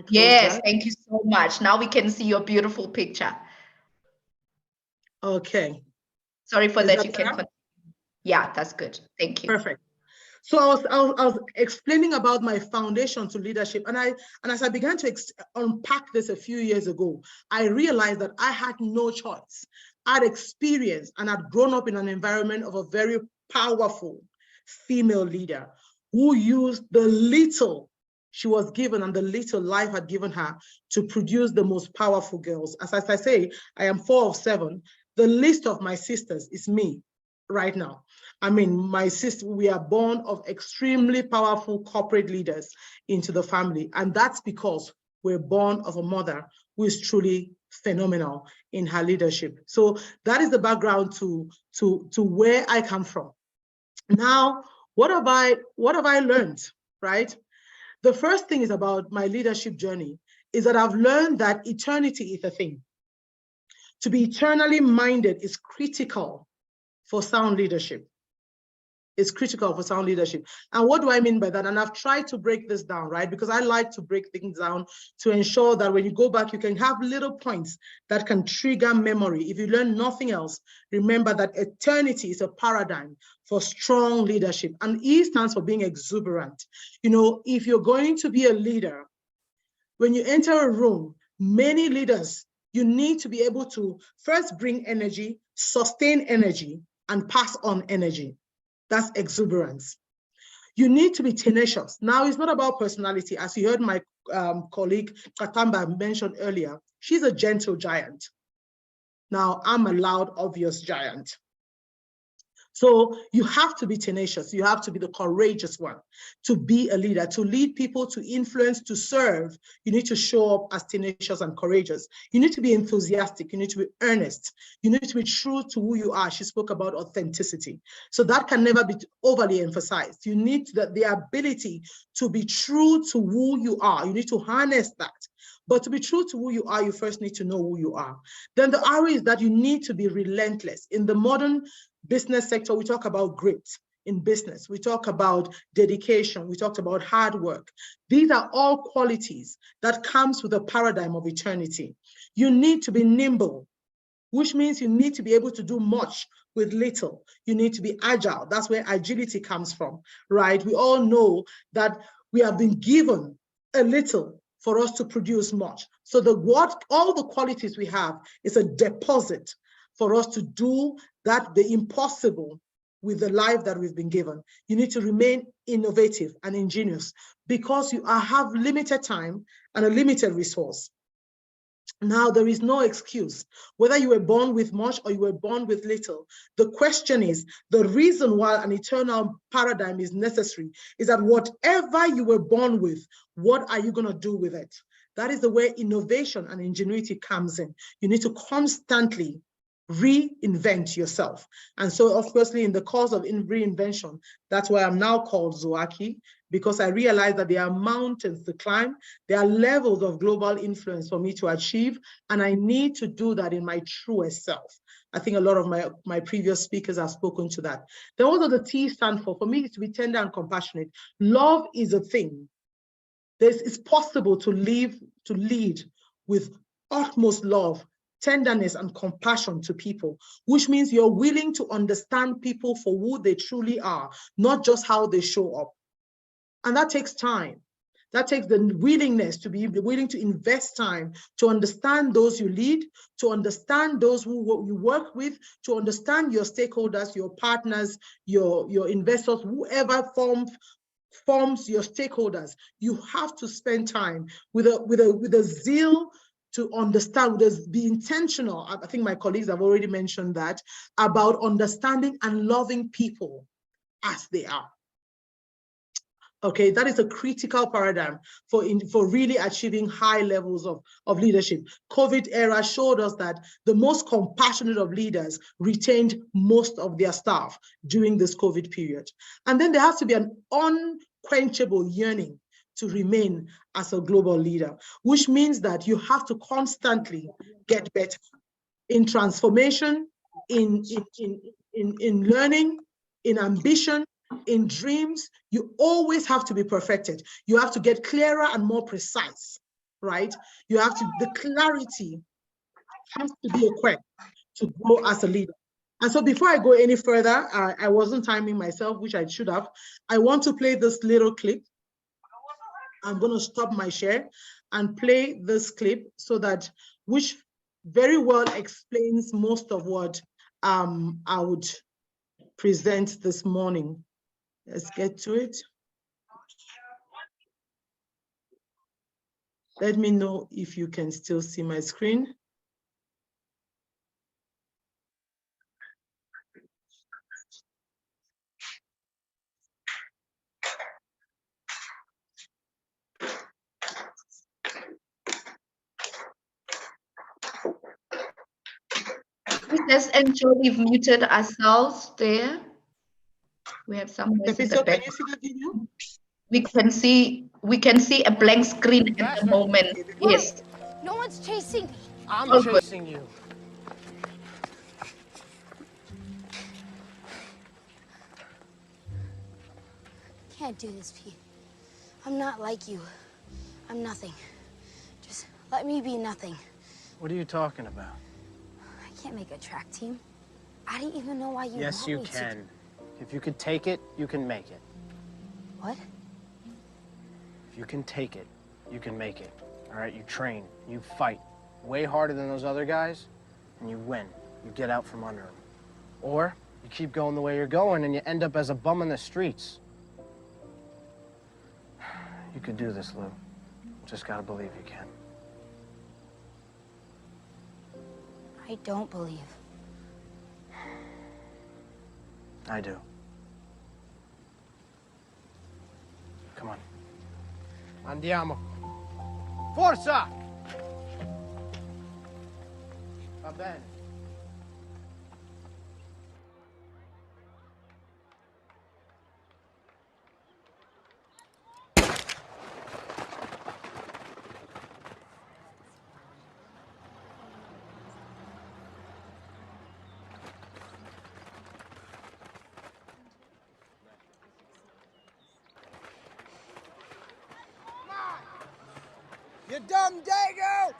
Yes, thank you so much. Now we can see your beautiful picture. Okay. Sorry for that. You can continue. Yeah, that's good. Thank you. Perfect. So I was explaining about my foundation to leadership, and as I began to unpack this a few years ago, I realized that I had no choice. I'd experienced and I'd grown up in an environment of a very powerful female leader who used the little she was given and the little life had given her to produce the most powerful girls. As I say, I am 4 of 7. The least of my sisters is me right now. I mean, my sister, we are born of extremely powerful corporate leaders into the family. And that's because we're born of a mother who is truly phenomenal in her leadership. So that is the background to where I come from. Now, what have I learned, right? The first thing is about my leadership journey is that I've learned that eternity is a thing. To be eternally minded is critical for sound leadership. It's critical for sound leadership. And what do I mean by that? And I've tried to break this down, right? Because I like to break things down to ensure that when you go back, you can have little points that can trigger memory. If you learn nothing else, remember that eternity is a paradigm for strong leadership. And E stands for being exuberant. You know, if you're going to be a leader, when you enter a room, many leaders, you need to be able to first bring energy, sustain energy, and pass on energy. That's exuberance. You need to be tenacious. Now, it's not about personality. As you heard my colleague Qaqamba mention earlier, she's a gentle giant. Now, I'm a loud, obvious giant. So you have to be tenacious. You have to be the courageous one to be a leader, to lead people, to influence, to serve. You need to show up as tenacious and courageous. You need to be enthusiastic. You need to be earnest. You need to be true to who you are. She spoke about authenticity. So that can never be overly emphasized. You need the ability to be true to who you are. You need to harness that. But to be true to who you are, you first need to know who you are. Then the R is that you need to be relentless. In the modern business sector, we talk about grit in business. We talk about dedication. We talked about hard work. These are all qualities that comes with a paradigm of eternity. You need to be nimble, which means you need to be able to do much with little. You need to be agile. That's where agility comes from, right? We all know that we have been given a little for us to produce much. So all the qualities we have is a deposit for us to do the impossible with the life that we've been given. You need to remain innovative and ingenious because you have limited time and a limited resource. Now, there is no excuse, whether you were born with much or you were born with little. The question is, the reason why an eternal paradigm is necessary is that whatever you were born with, what are you going to do with it? That is the way innovation and ingenuity comes in. You need to constantly reinvent yourself. And so, obviously, in the course of reinvention, that's why I'm now called Zohakiy, because I realize that there are mountains to climb, there are levels of global influence for me to achieve, and I need to do that in my truest self. I think a lot of my previous speakers have spoken to that. Then what does the T stand for? For me, it's to be tender and compassionate. Love is a thing. It's possible to lead with utmost love, tenderness, and compassion to people, which means you're willing to understand people for who they truly are, not just how they show up. And that takes time. That takes the willingness to be willing to invest time to understand those you lead, to understand those who you work with, to understand your stakeholders, your partners, your investors, whoever forms your stakeholders. You have to spend time with a zeal to understand, be intentional. I think my colleagues have already mentioned that, about understanding and loving people as they are. Okay, that is a critical paradigm for really achieving high levels of leadership. COVID era showed us that the most compassionate of leaders retained most of their staff during this COVID period. And then there has to be an unquenchable yearning to remain as a global leader, which means that you have to constantly get better in transformation, in learning, in ambition, in dreams. You always have to be perfected. You have to get clearer and more precise, right? The clarity has to be equipped to grow as a leader. And so before I go any further, I wasn't timing myself, which I should have. I want to play this little clip. I'm going to stop my share and play this clip which very well explains most of what I would present this morning. Let's get to it. Let me know if you can still see my screen. Let's ensure we've muted ourselves there. We have some noise in the back. Can you see the video? We can see a blank screen at the moment. Yes. No one's chasing. I'm chasing you. Can't do this, Pete. I'm not like you. I'm nothing. Just let me be nothing. What are you talking about? I can't make a track team. I didn't even know why you Yes, you can. If you could take it, you can make it. What? If you can take it, you can make it. All right, you train, you fight way harder than those other guys, and you win. You get out from under them. Or you keep going the way you're going and you end up as a bum in the streets. You could do this, Lou. Just gotta believe you can. I don't believe. I do. Come on. Andiamo. Forza! Va bene. You dumb dago!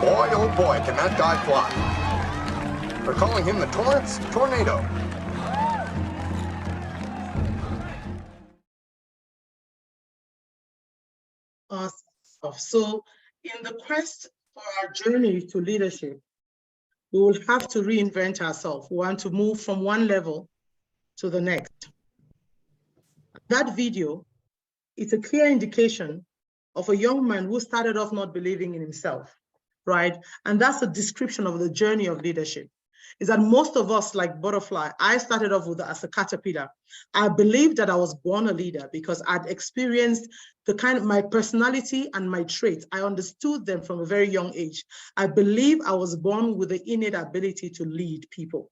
Boy, oh boy, can that guy fly. They're calling him the Torrance Tornado. So in the quest for our journey to leadership, we will have to reinvent ourselves. We want to move from one level to the next. That video is a clear indication of a young man who started off not believing in himself, right? And that's a description of the journey of leadership. Is that most of us, like Butterfly, I started off with as a caterpillar. I believed that I was born a leader because I'd experienced the kind of my personality and my traits. I understood them from a very young age. I believe I was born with the innate ability to lead people.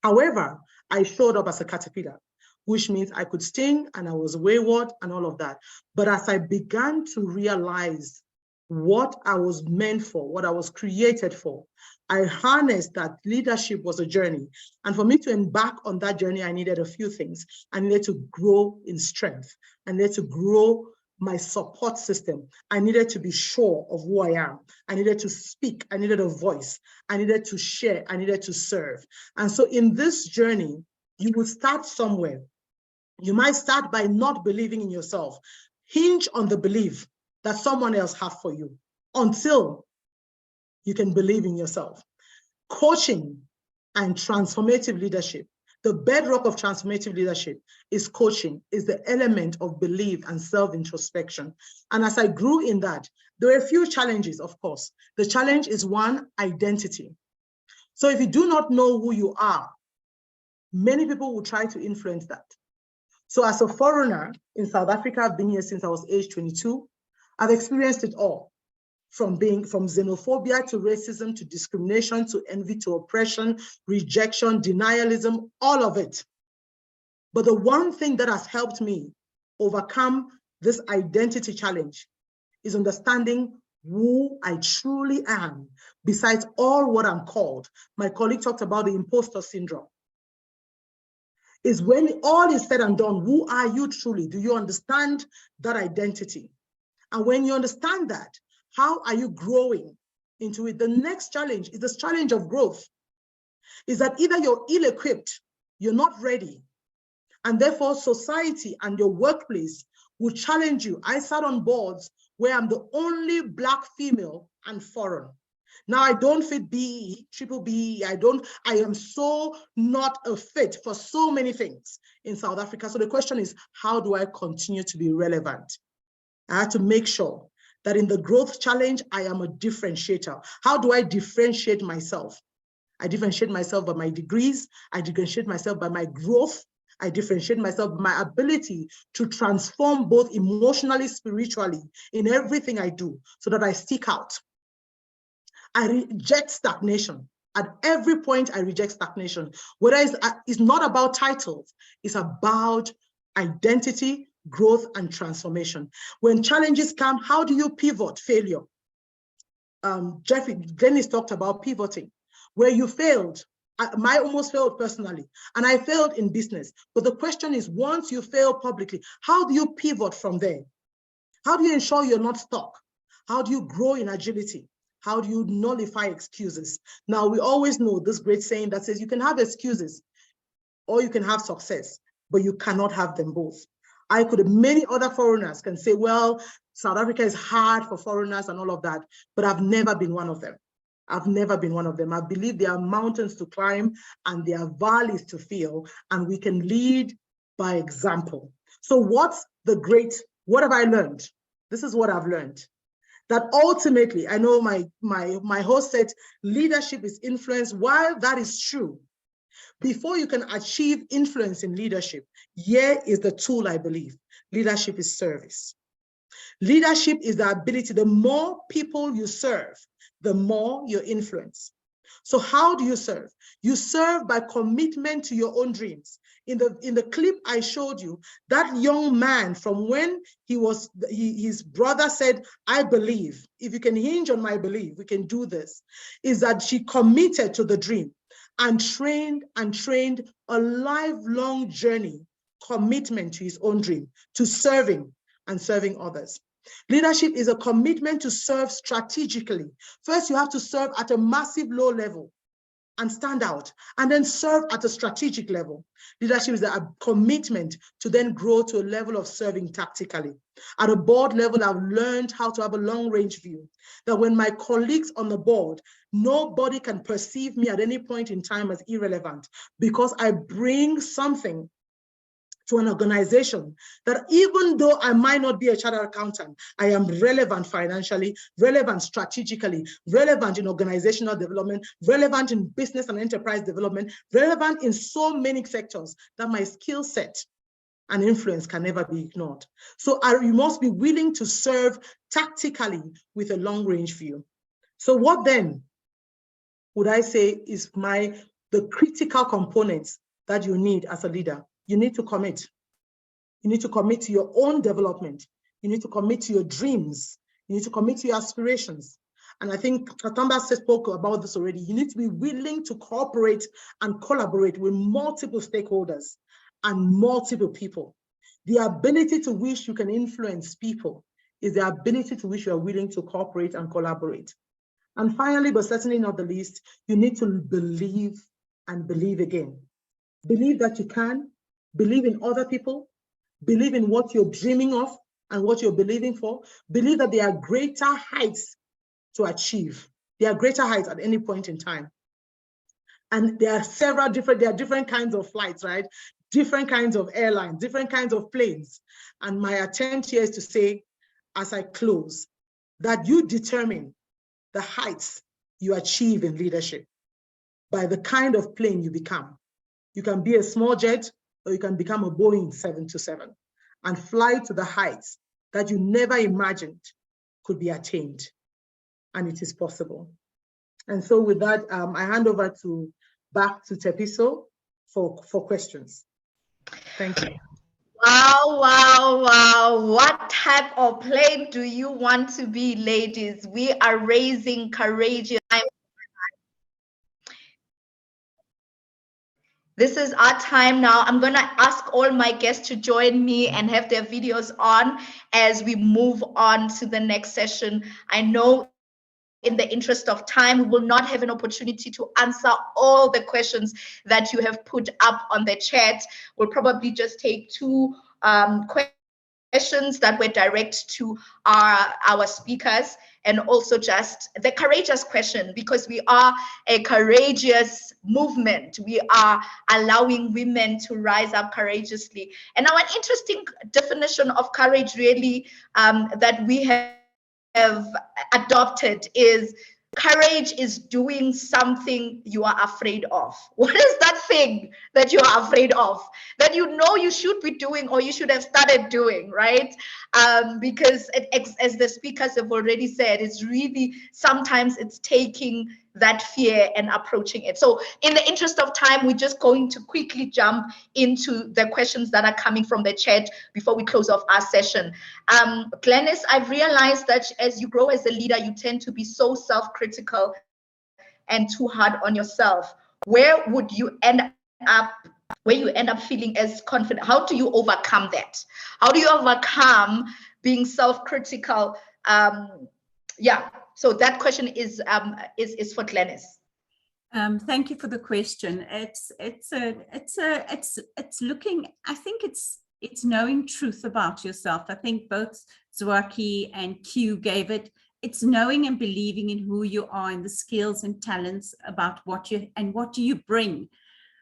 However, I showed up as a caterpillar, which means I could sting and I was wayward and all of that. But as I began to realize what I was meant for, what I was created for, I harnessed that leadership was a journey. And for me to embark on that journey, I needed a few things. I needed to grow in strength. I needed to grow my support system. I needed to be sure of who I am. I needed to speak. I needed a voice. I needed to share. I needed to serve. And so in this journey, you will start somewhere. You might start by not believing in yourself. Hinge on the belief that someone else has for you until you can believe in yourself. Coaching and transformative leadership. The bedrock of transformative leadership is coaching, is the element of belief and self-introspection. And as I grew in that, there were a few challenges, of course. The challenge is one, identity. So if you do not know who you are, many people will try to influence that. So as a foreigner in South Africa, I've been here since I was age 22. I've experienced it all. From xenophobia to racism, to discrimination, to envy, to oppression, rejection, denialism, all of it. But the one thing that has helped me overcome this identity challenge is understanding who I truly am, besides all what I'm called. My colleague talked about the imposter syndrome. Is when all is said and done, who are you truly? Do you understand that identity? And when you understand that, how are you growing into it? The next challenge is this challenge of growth. Is that either you're ill-equipped, you're not ready, and therefore society and your workplace will challenge you. I sat on boards where I'm the only Black female and foreign. Now I don't fit BE, triple BE, I am so not a fit for so many things in South Africa. So the question is, how do I continue to be relevant? I had to make sure that in the growth challenge, I am a differentiator. How do I differentiate myself? I differentiate myself by my degrees. I differentiate myself by my growth. I differentiate myself by my ability to transform both emotionally, spiritually, in everything I do so that I stick out. I reject stagnation. At every point, I reject stagnation. Whether it's not about titles, it's about identity, growth, and transformation. When challenges come, how do you pivot failure? Glynnis talked about pivoting, where you failed. I almost failed personally, and I failed in business. But the question is, once you fail publicly, how do you pivot from there? How do you ensure you're not stuck? How do you grow in agility? How do you nullify excuses? Now, we always know this great saying that says you can have excuses or you can have success, but you cannot have them both. Many other foreigners can say, well, South Africa is hard for foreigners and all of that, but I've never been one of them. I've never been one of them. I believe there are mountains to climb and there are valleys to feel, and we can lead by example. So what have I learned? This is what I've learned. That ultimately, I know my host said, leadership is influence. While that is true, before you can achieve influence in leadership, here is the tool I believe. Leadership is service. Leadership is the ability, the more people you serve, the more your influence. So how do you serve? You serve by commitment to your own dreams. In the clip I showed you, that young man, from when his brother said, I believe, if you can hinge on my belief, we can do this, is that she committed to the dream and trained a lifelong journey, commitment to his own dream, to serving and serving others. Leadership is a commitment to serve strategically. First, you have to serve at a massive low level and stand out, and then serve at a strategic level. Leadership is a commitment to then grow to a level of serving tactically. At a board level, I've learned how to have a long-range view, that when my colleagues on the board, nobody can perceive me at any point in time as irrelevant, because I bring something to an organization that even though I might not be a chartered accountant, I am relevant financially, relevant strategically, relevant in organizational development, relevant in business and enterprise development, relevant in so many sectors that my skill set and influence can never be ignored. So you must be willing to serve tactically with a long-range view. So what then would I say is the critical components that you need as a leader? You need to commit. You need to commit to your own development. You need to commit to your dreams. You need to commit to your aspirations. And I think Qaqamba spoke about this already. You need to be willing to cooperate and collaborate with multiple stakeholders and multiple people. The ability to which you can influence people is the ability to which you are willing to cooperate and collaborate. And finally, but certainly not the least, you need to believe and believe again. Believe that you can, believe in other people, believe in what you're dreaming of and what you're believing for. Believe that there are greater heights to achieve. There are greater heights at any point in time. And there are different kinds of flights, right? Different kinds of airlines, different kinds of planes. And my attempt here is to say, as I close, that you determine the heights you achieve in leadership by the kind of plane you become. You can be a small jet, or you can become a Boeing 727 and fly to the heights that you never imagined could be attained. And it is possible. And so with that, I hand over back to Tshepiso for questions. Thank you. Wow, wow, wow. What type of plane do you want to be, ladies? We are raising courageous. This is our time now. I'm going to ask all my guests to join me and have their videos on as we move on to the next session. I know in the interest of time, we will not have an opportunity to answer all the questions that you have put up on the chat. We'll probably just take two questions that were direct to our speakers, and also just the courageous question, because we are a courageous movement. We are allowing women to rise up courageously. And now an interesting definition of courage really that we have adopted is courage is doing something you are afraid of. What is that thing that you are afraid of, that you know you should be doing or you should have started doing, right? Because as the speakers have already said, it's really, sometimes it's taking that fear and approaching it. So in the interest of time, we're just going to quickly jump into the questions that are coming from the chat before we close off our session. Glynnis, I've realized that as you grow as a leader, you tend to be so self-critical and too hard on yourself. Where would you end up, where you end up feeling as confident? How do you overcome that? How do you overcome being self-critical? Yeah. So that question is for Glynnis. Thank you for the question. It's looking, I think it's knowing truth about yourself. I think both Zohakiy and Q gave it. It's knowing and believing in who you are and the skills and talents about what do you bring,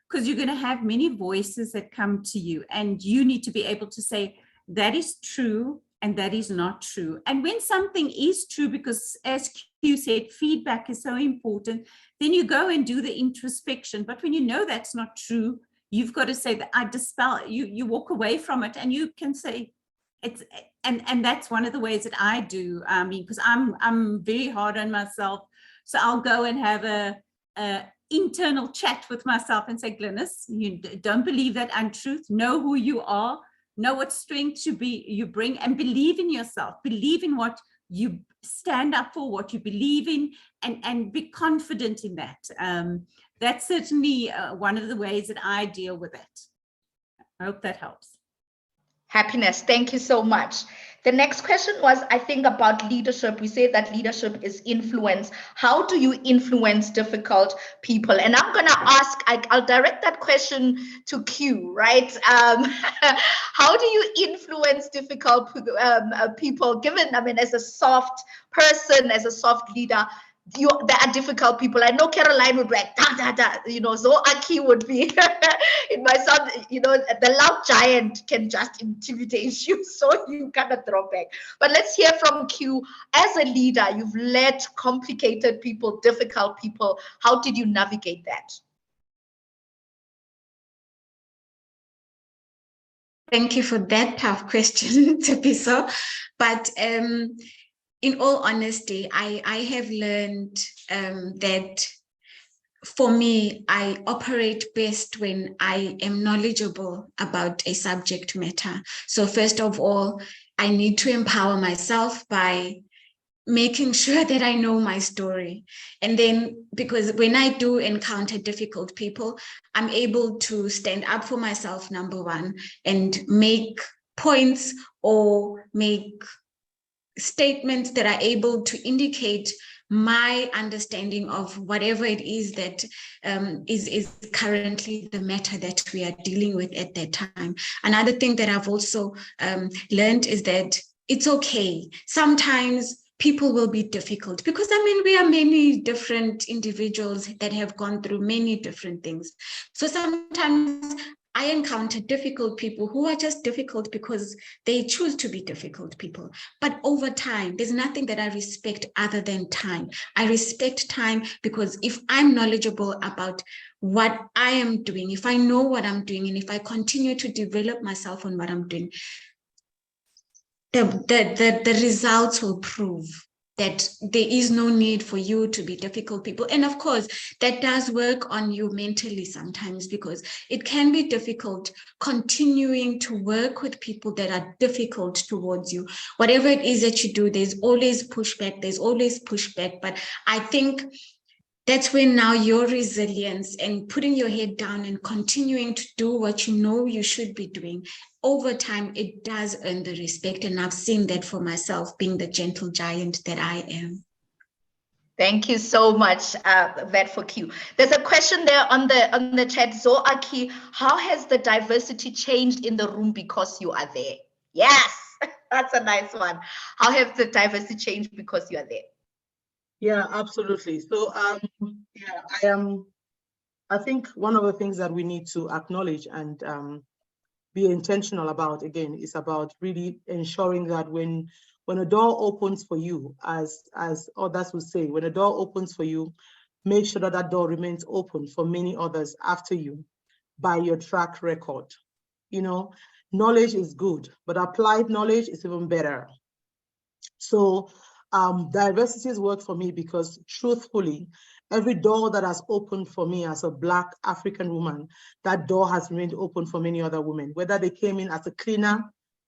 because you're going to have many voices that come to you, and you need to be able to say that is true and that is not true. And when something is true, because as Q said, feedback is so important, then you go and do the introspection. But when you know that's not true, you've got to say that I dispel, you walk away from it, and you can say it's, and that's one of the ways that I do. I mean, because I'm very hard on myself. So I'll go and have a internal chat with myself and say, Glynnis, you don't believe that untruth, know who you are, know what strength you bring, and believe in yourself, believe in what you stand up for, what you believe in, and be confident in that. That's certainly one of the ways that I deal with it. I hope that helps. Happiness, thank you so much. The next question was, I think, about leadership. We say that leadership is influence. How do you influence difficult people? And I'm going to ask, I'll direct that question to Q, right? How do you influence difficult people, given, I mean, as a soft person, as a soft leader, there are difficult people. I know Caroline would be like, da, da, da, you know, Zohakiy would be, in my son, you know, the loud giant can just intimidate you, so you cannot draw back. But let's hear from Q. As a leader, you've led complicated people, difficult people. How did you navigate that? Thank you for that tough question, Tshepiso. But in all honesty, I have learned that for me, I operate best when I am knowledgeable about a subject matter. So first of all, I need to empower myself by making sure that I know my story. And then, because when I do encounter difficult people, I'm able to stand up for myself, number one, and make points or make statements that are able to indicate my understanding of whatever it is that is currently the matter that we are dealing with at that time. Another thing that I've also learned is that it's okay. Sometimes people will be difficult, because I mean, we are many different individuals that have gone through many different things. So sometimes I encounter difficult people who are just difficult because they choose to be difficult people. But over time, there's nothing that I respect other than time. I respect time because if I'm knowledgeable about what I am doing, if I know what I'm doing, and if I continue to develop myself on what I'm doing, the results will prove that there is no need for you to be difficult people. And of course, that does work on you mentally sometimes, because it can be difficult continuing to work with people that are difficult towards you. Whatever it is that you do, there's always pushback, but I think that's when now your resilience and putting your head down and continuing to do what you know you should be doing, over time, it does earn the respect. And I've seen that for myself, being the gentle giant that I am. Thank you so much, that for Q. There's a question there on the chat. Zohakiy, how has the diversity changed in the room because you are there? Yes, that's a nice one. How has the diversity changed because you are there? Yeah, absolutely. So yeah, I think one of the things that we need to acknowledge and be intentional about, again, is about really ensuring that when a door opens for you, as others would say, when a door opens for you, make sure that that door remains open for many others after you by your track record. You know, knowledge is good, but applied knowledge is even better. So diversity has worked for me because, truthfully, every door that has opened for me as a Black African woman, that door has remained open for many other women, whether they came in as a cleaner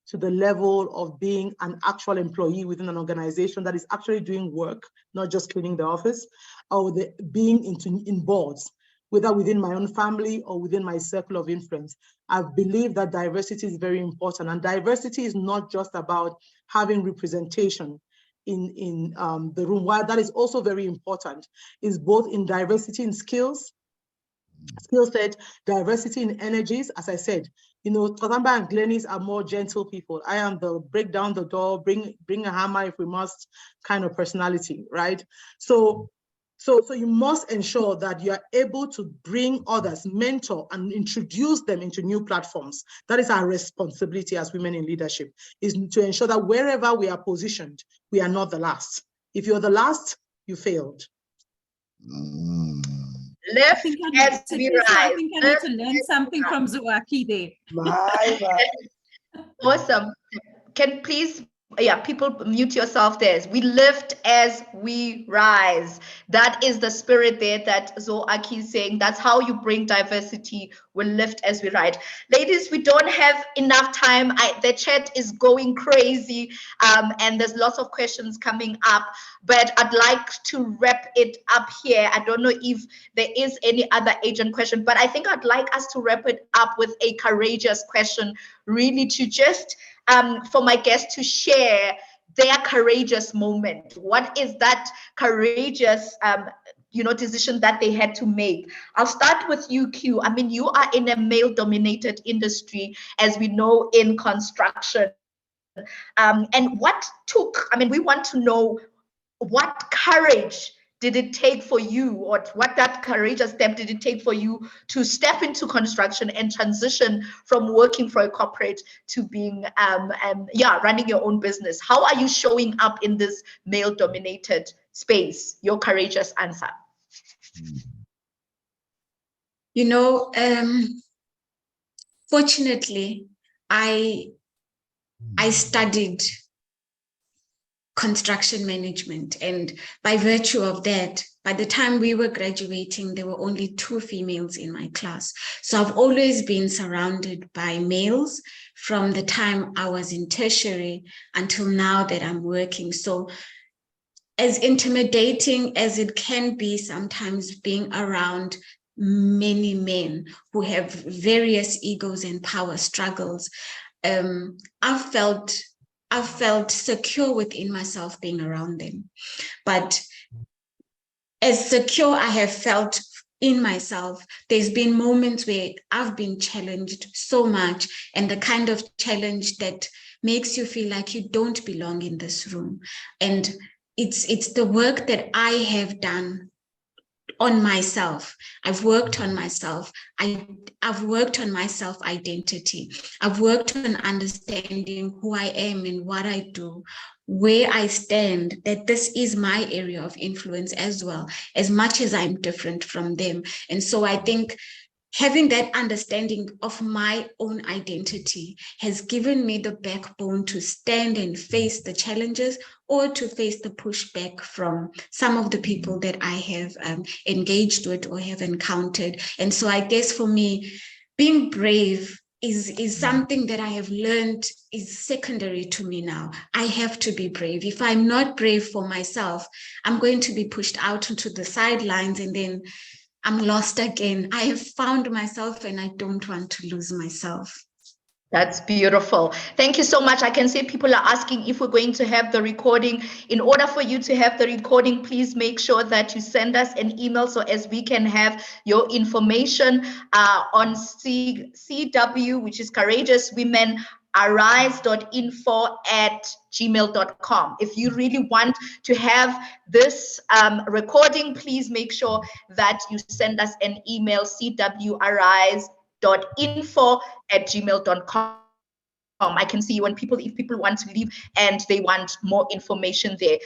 to the level of being an actual employee within an organization that is actually doing work, not just cleaning the office, or being in boards, whether within my own family or within my circle of influence. I believe that diversity is very important, and diversity is not just about having representation in the room. While that is also very important, is both in diversity in skill set, diversity in energies. As I said, you know, Qaqamba and Glynnis are more gentle people. I am the break down the door, bring a hammer if we must kind of personality, right? So you must ensure that you are able to bring others, mentor, and introduce them into new platforms. That is our responsibility as women in leadership, is to ensure that wherever we are positioned, we are not the last. If you're the last, you failed. Lift as we rise. I think I need to learn something from Zohakiy there. Awesome. Can please, yeah, people mute yourself there. We lift as we rise. That is the spirit there that Zohakiy is saying. That's how you bring diversity. We lift as we rise. Ladies, we don't have enough time. The chat is going crazy, and there's lots of questions coming up, but I'd like to wrap it up here. I don't know if there is any other agent question, but I think I'd like us to wrap it up with a courageous question, really to just for my guests to share their courageous moment. What is that courageous decision that they had to make? I'll start with you, Q. I mean, you are in a male-dominated industry, as we know, in construction. And what took, I mean, we want to know what courage did it take for you, or what that courageous step did it take for you to step into construction and transition from working for a corporate to being, running your own business? How are you showing up in this male-dominated space? Your courageous answer. You know, fortunately, I studied construction management, and by virtue of that, by the time we were graduating, there were only 2 females in my class. So I've always been surrounded by males from the time I was in tertiary until now that I'm working. So as intimidating as it can be sometimes being around many men who have various egos and power struggles, I've felt secure within myself being around them. But as secure I have felt in myself, there's been moments where I've been challenged so much, and the kind of challenge that makes you feel like you don't belong in this room. And it's the work that I have done on myself. I've worked on myself. I've worked on my self-identity. I've worked on understanding who I am and what I do, where I stand, that this is my area of influence as well, as much as I'm different from them. And so I think having that understanding of my own identity has given me the backbone to stand and face the challenges, or to face the pushback from some of the people that I have engaged with or have encountered. And so I guess for me, being brave is something that I have learned is secondary to me now. I have to be brave. If I'm not brave for myself, I'm going to be pushed out into the sidelines, and then I'm lost again. I have found myself, and I don't want to lose myself. That's beautiful. Thank you so much. I can see people are asking if we're going to have the recording. In order for you to have the recording, please make sure that you send us an email so as we can have your information on CW, which is Courageous Women cwarise.info@gmail.com. If you really want to have this recording, please make sure that you send us an email, cwarise.info@gmail.com. I can see if people want to leave and they want more information there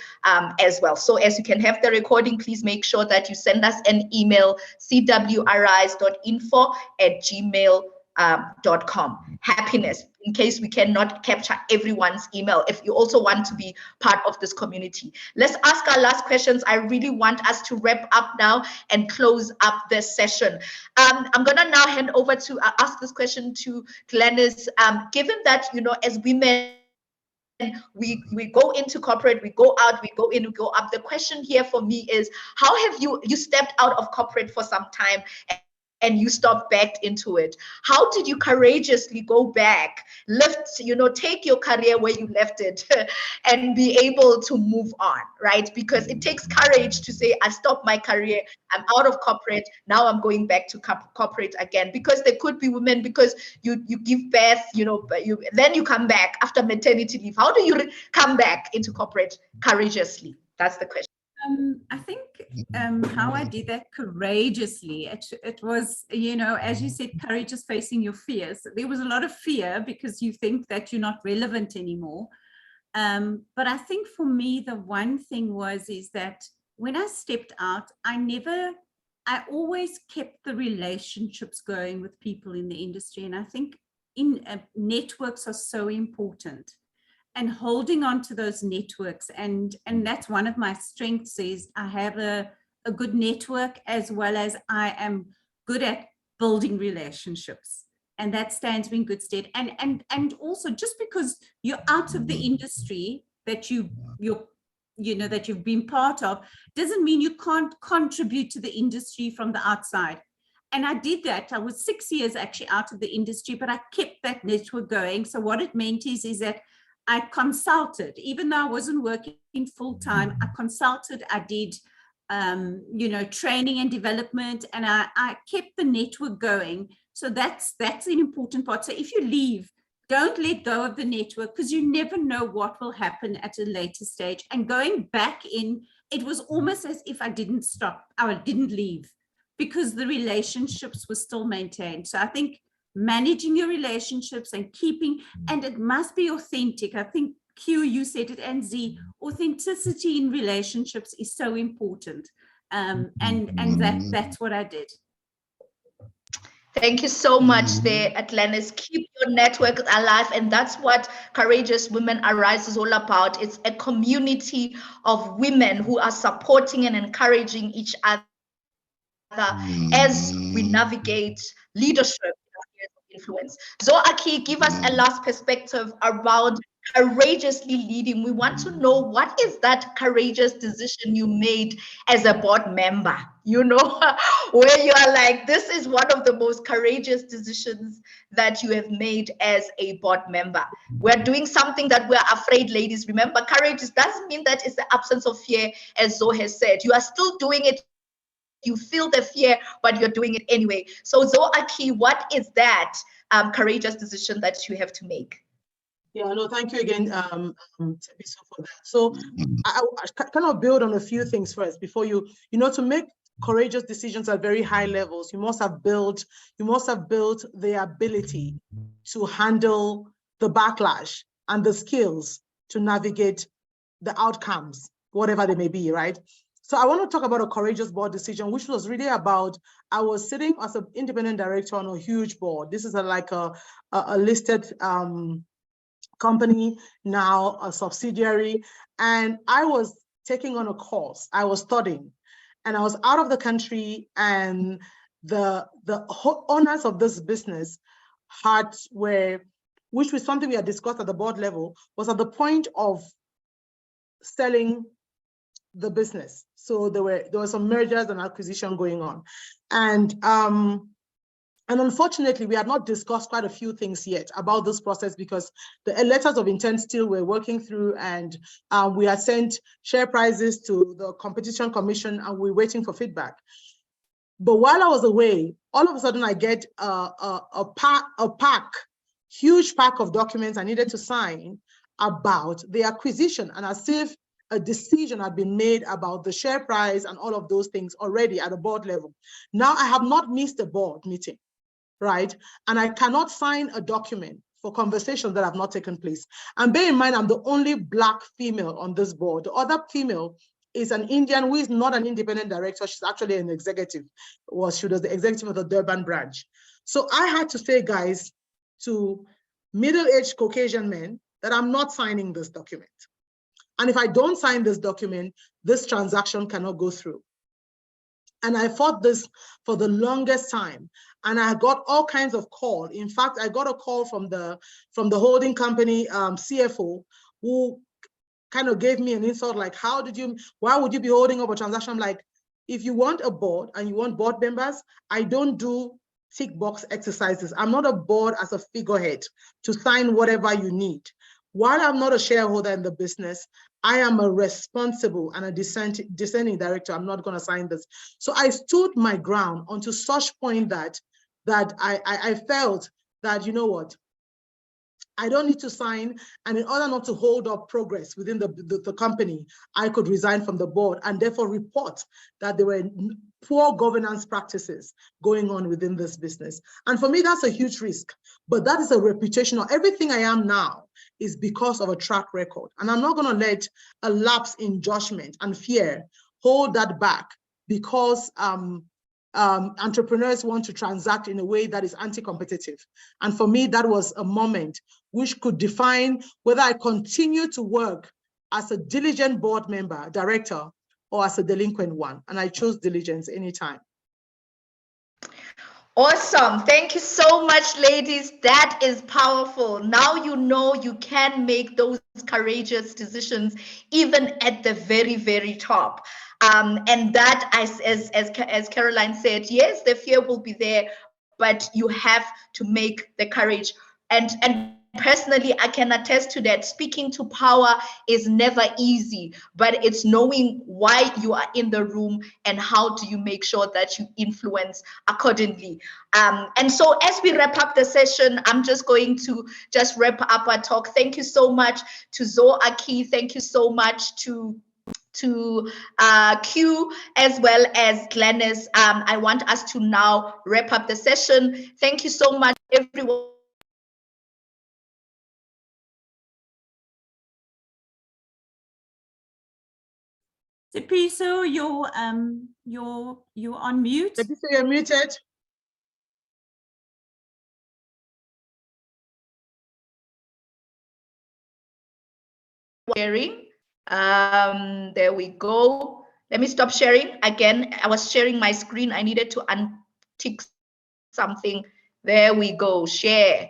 as well. So as you can have the recording, please make sure that you send us an email, cwarise.info@gmail.com. Happiness, in case we cannot capture everyone's email, if you also want to be part of this community. Let's ask our last questions. I really want us to wrap up now and close up this session. I'm gonna now hand over to ask this question to Glynnis. Given that, as women, we go into corporate, we go out, we go in, we go up. The question here for me is, how have you stepped out of corporate for some time and you stopped back into it? How did you courageously go back, take your career where you left it and be able to move on, right? Because it takes courage to say, I stopped my career, I'm out of corporate, now I'm going back to corporate again. Because there could be women, because you give birth, then you come back after maternity leave. How do you come back into corporate courageously? That's the question. I think how I did that courageously, it was, as you said, courage is facing your fears. There was a lot of fear because you think that you're not relevant anymore. But I think for me, the one thing is that when I stepped out, I always kept the relationships going with people in the industry. And I think networks are so important. And holding on to those networks, and that's one of my strengths, is I have a good network, as well as I am good at building relationships, and that stands me in good stead. And also, just because you're out of the industry that you've been part of, doesn't mean you can't contribute to the industry from the outside. And I did that. I was 6 years actually out of the industry, but I kept that network going. So what it meant is that I consulted, even though I wasn't working full-time, I consulted, I did, training and development, and I kept the network going. So that's an important part. So if you leave, don't let go of the network, because you never know what will happen at a later stage. And going back in, it was almost as if I didn't stop, I didn't leave, because the relationships were still maintained. So I think managing your relationships and and it must be authentic. I think Q, you said it, and Z, authenticity in relationships is so important. And that's what I did. Thank you so much there, Glynnis. Keep your network alive, and that's what Courageous Women Arise is all about. It's a community of women who are supporting and encouraging each other as we navigate leadership influence. Zohakiy, give us a last perspective around courageously leading. We want to know, what is that courageous decision you made as a board member, where you are like, this is one of the most courageous decisions that you have made as a board member. We're doing something that we're afraid, ladies. Remember, courage doesn't mean that it's the absence of fear, as Zo has said. You are still doing it. You feel the fear, but you're doing it anyway. So Zohakiy, what is that courageous decision that you have to make? Yeah, no, thank you again, Tshepiso, for that. So I kind of build on a few things first before to make courageous decisions at very high levels, you must have built the ability to handle the backlash and the skills to navigate the outcomes, whatever they may be, right? So I want to talk about a courageous board decision, which was really about, I was sitting as an independent director on a huge board. This is like a listed company, now a subsidiary. And I was taking on a course, I was studying, and I was out of the country, and the owners of this business which was something we had discussed at the board level, was at the point of selling the business. So there were some mergers and acquisition going on. And unfortunately, we had not discussed quite a few things yet about this process, because the letters of intent still were working through, and we had sent share prices to the Competition Commission, and we're waiting for feedback. But while I was away, all of a sudden I get a pack huge pack of documents I needed to sign about the acquisition, and as if a decision had been made about the share price and all of those things already at the board level. Now I have not missed a board meeting, right? And I cannot sign a document for conversations that have not taken place. And bear in mind, I'm the only Black female on this board. The other female is an Indian who is not an independent director. She's actually an executive. She was the executive of the Durban branch. So I had to say, guys, to middle-aged Caucasian men, that I'm not signing this document. And if I don't sign this document, this transaction cannot go through. And I fought this for the longest time. And I got all kinds of calls. In fact, I got a call from the holding company CFO, who kind of gave me an insult, like, why would you be holding up a transaction? I'm like, if you want a board and you want board members, I don't do tick box exercises. I'm not a board as a figurehead to sign whatever you need. While I'm not a shareholder in the business, I am a responsible and a dissenting director. I'm not going to sign this. So I stood my ground until such point that I felt that, you know what, I don't need to sign, and in order not to hold up progress within the company, I could resign from the board and therefore report that there were poor governance practices going on within this business. And for me, that's a huge risk, but that is a reputational. Everything I am now is because of a track record. And I'm not gonna let a lapse in judgment and fear hold that back because entrepreneurs want to transact in a way that is anti-competitive. And for me, that was a moment which could define whether I continue to work as a diligent board member, director, or as a delinquent one. And I chose diligence anytime. Awesome. Thank you so much, ladies. That is powerful. Now you know you can make those courageous decisions even at the very, very top. And that, as Caroline said, yes, the fear will be there, but you have to make the courage. And personally, I can attest to that. Speaking to power is never easy, but it's knowing why you are in the room and how do you make sure that you influence accordingly. And so as we wrap up the session, I'm just going to wrap up our talk. Thank you so much to Zohakiy. Thank you so much to Q as well as Glynnis. I want us to now wrap up the session. Thank you so much, everyone. Tshepiso, you're on mute. Tshepiso, you're muted. Sharing. There we go. Let me stop sharing again. I was sharing my screen. I needed to untick something. There we go. Share.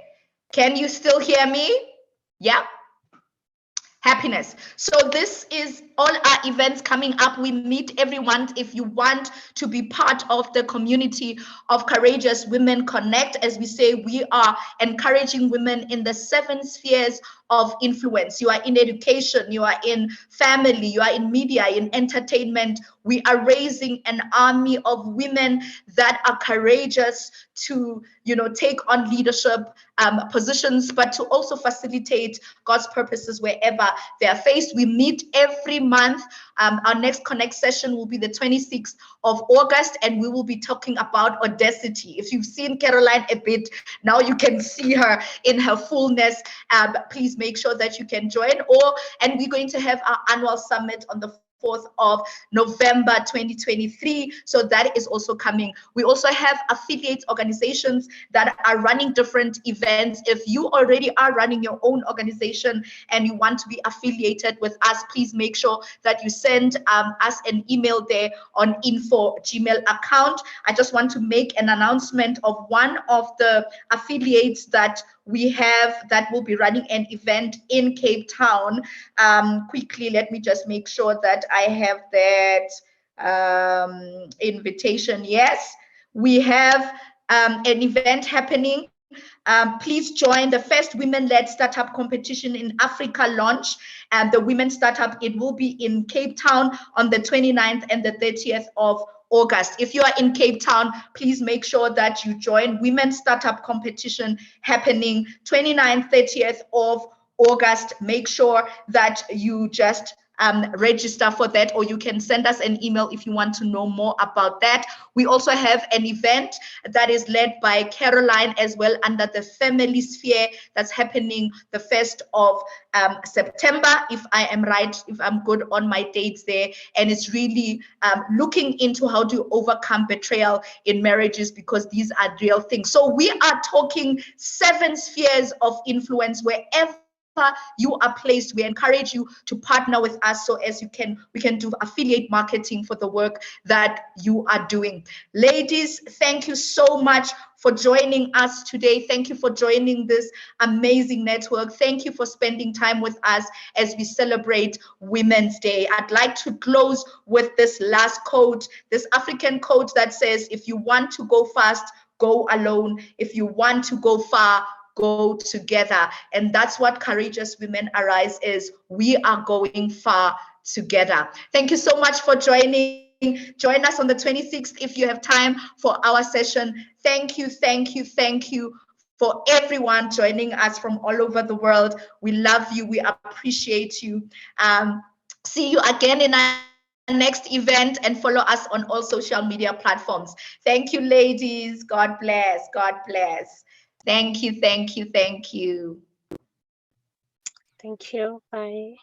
Can you still hear me? Yeah. Happiness. So this is all our events coming up. We meet everyone. If you want to be part of the community of Courageous Women Connect, as we say, we are encouraging women in the 7 spheres of influence. You are in education, you are in family, you are in media, in entertainment. We are raising an army of women that are courageous to, take on leadership positions, but to also facilitate God's purposes wherever they are faced. We meet every month. Our next Connect session will be the 26th of August, and we will be talking about audacity. If you've seen Caroline a bit, now you can see her in her fullness. Please make sure that you can join. And we're going to have our annual summit on the 4th of November 2023. So that is also coming. We also have affiliate organizations that are running different events. If you already are running your own organization and you want to be affiliated with us, please make sure that you send us an email there on info Gmail account. I just want to make an announcement of one of the affiliates that we have that will be running an event in Cape Town. Quickly, let me just make sure that I have that invitation. Yes, we have an event happening. Please join the first women-led startup competition in Africa launch. The Women Startup, it will be in Cape Town on the 29th and the 30th of August. If you are in Cape Town, please make sure that you join Women's Startup Competition happening 29th, 30th of August. Make sure that you just register for that, or you can send us an email if you want to know more about that. We also have an event that is led by Caroline as well under the Family Sphere that's happening the 1st of September, if I am right, if I'm good on my dates there. And it's really looking into how to overcome betrayal in marriages, because these are real things. So we are talking 7 spheres of influence. Wherever you are placed, we encourage you to partner with us so as we can do affiliate marketing for the work that you are doing. Ladies, thank you so much for joining us today. Thank you for joining this amazing network. Thank you for spending time with us as we celebrate Women's Day. I'd like to close with this last quote, this African quote that says, if you want to go fast, go alone. If you want to go far, go together. And that's what Courageous Women Arise is. We are going far together. Thank you so much for joining. Join us on the 26th if you have time for our session. Thank you, thank you, thank you for everyone joining us from all over the world. We love you. We appreciate you. See you again in our next event, and follow us on all social media platforms. Thank you, ladies. God bless. God bless. Thank you, thank you, thank you. Thank you. Bye.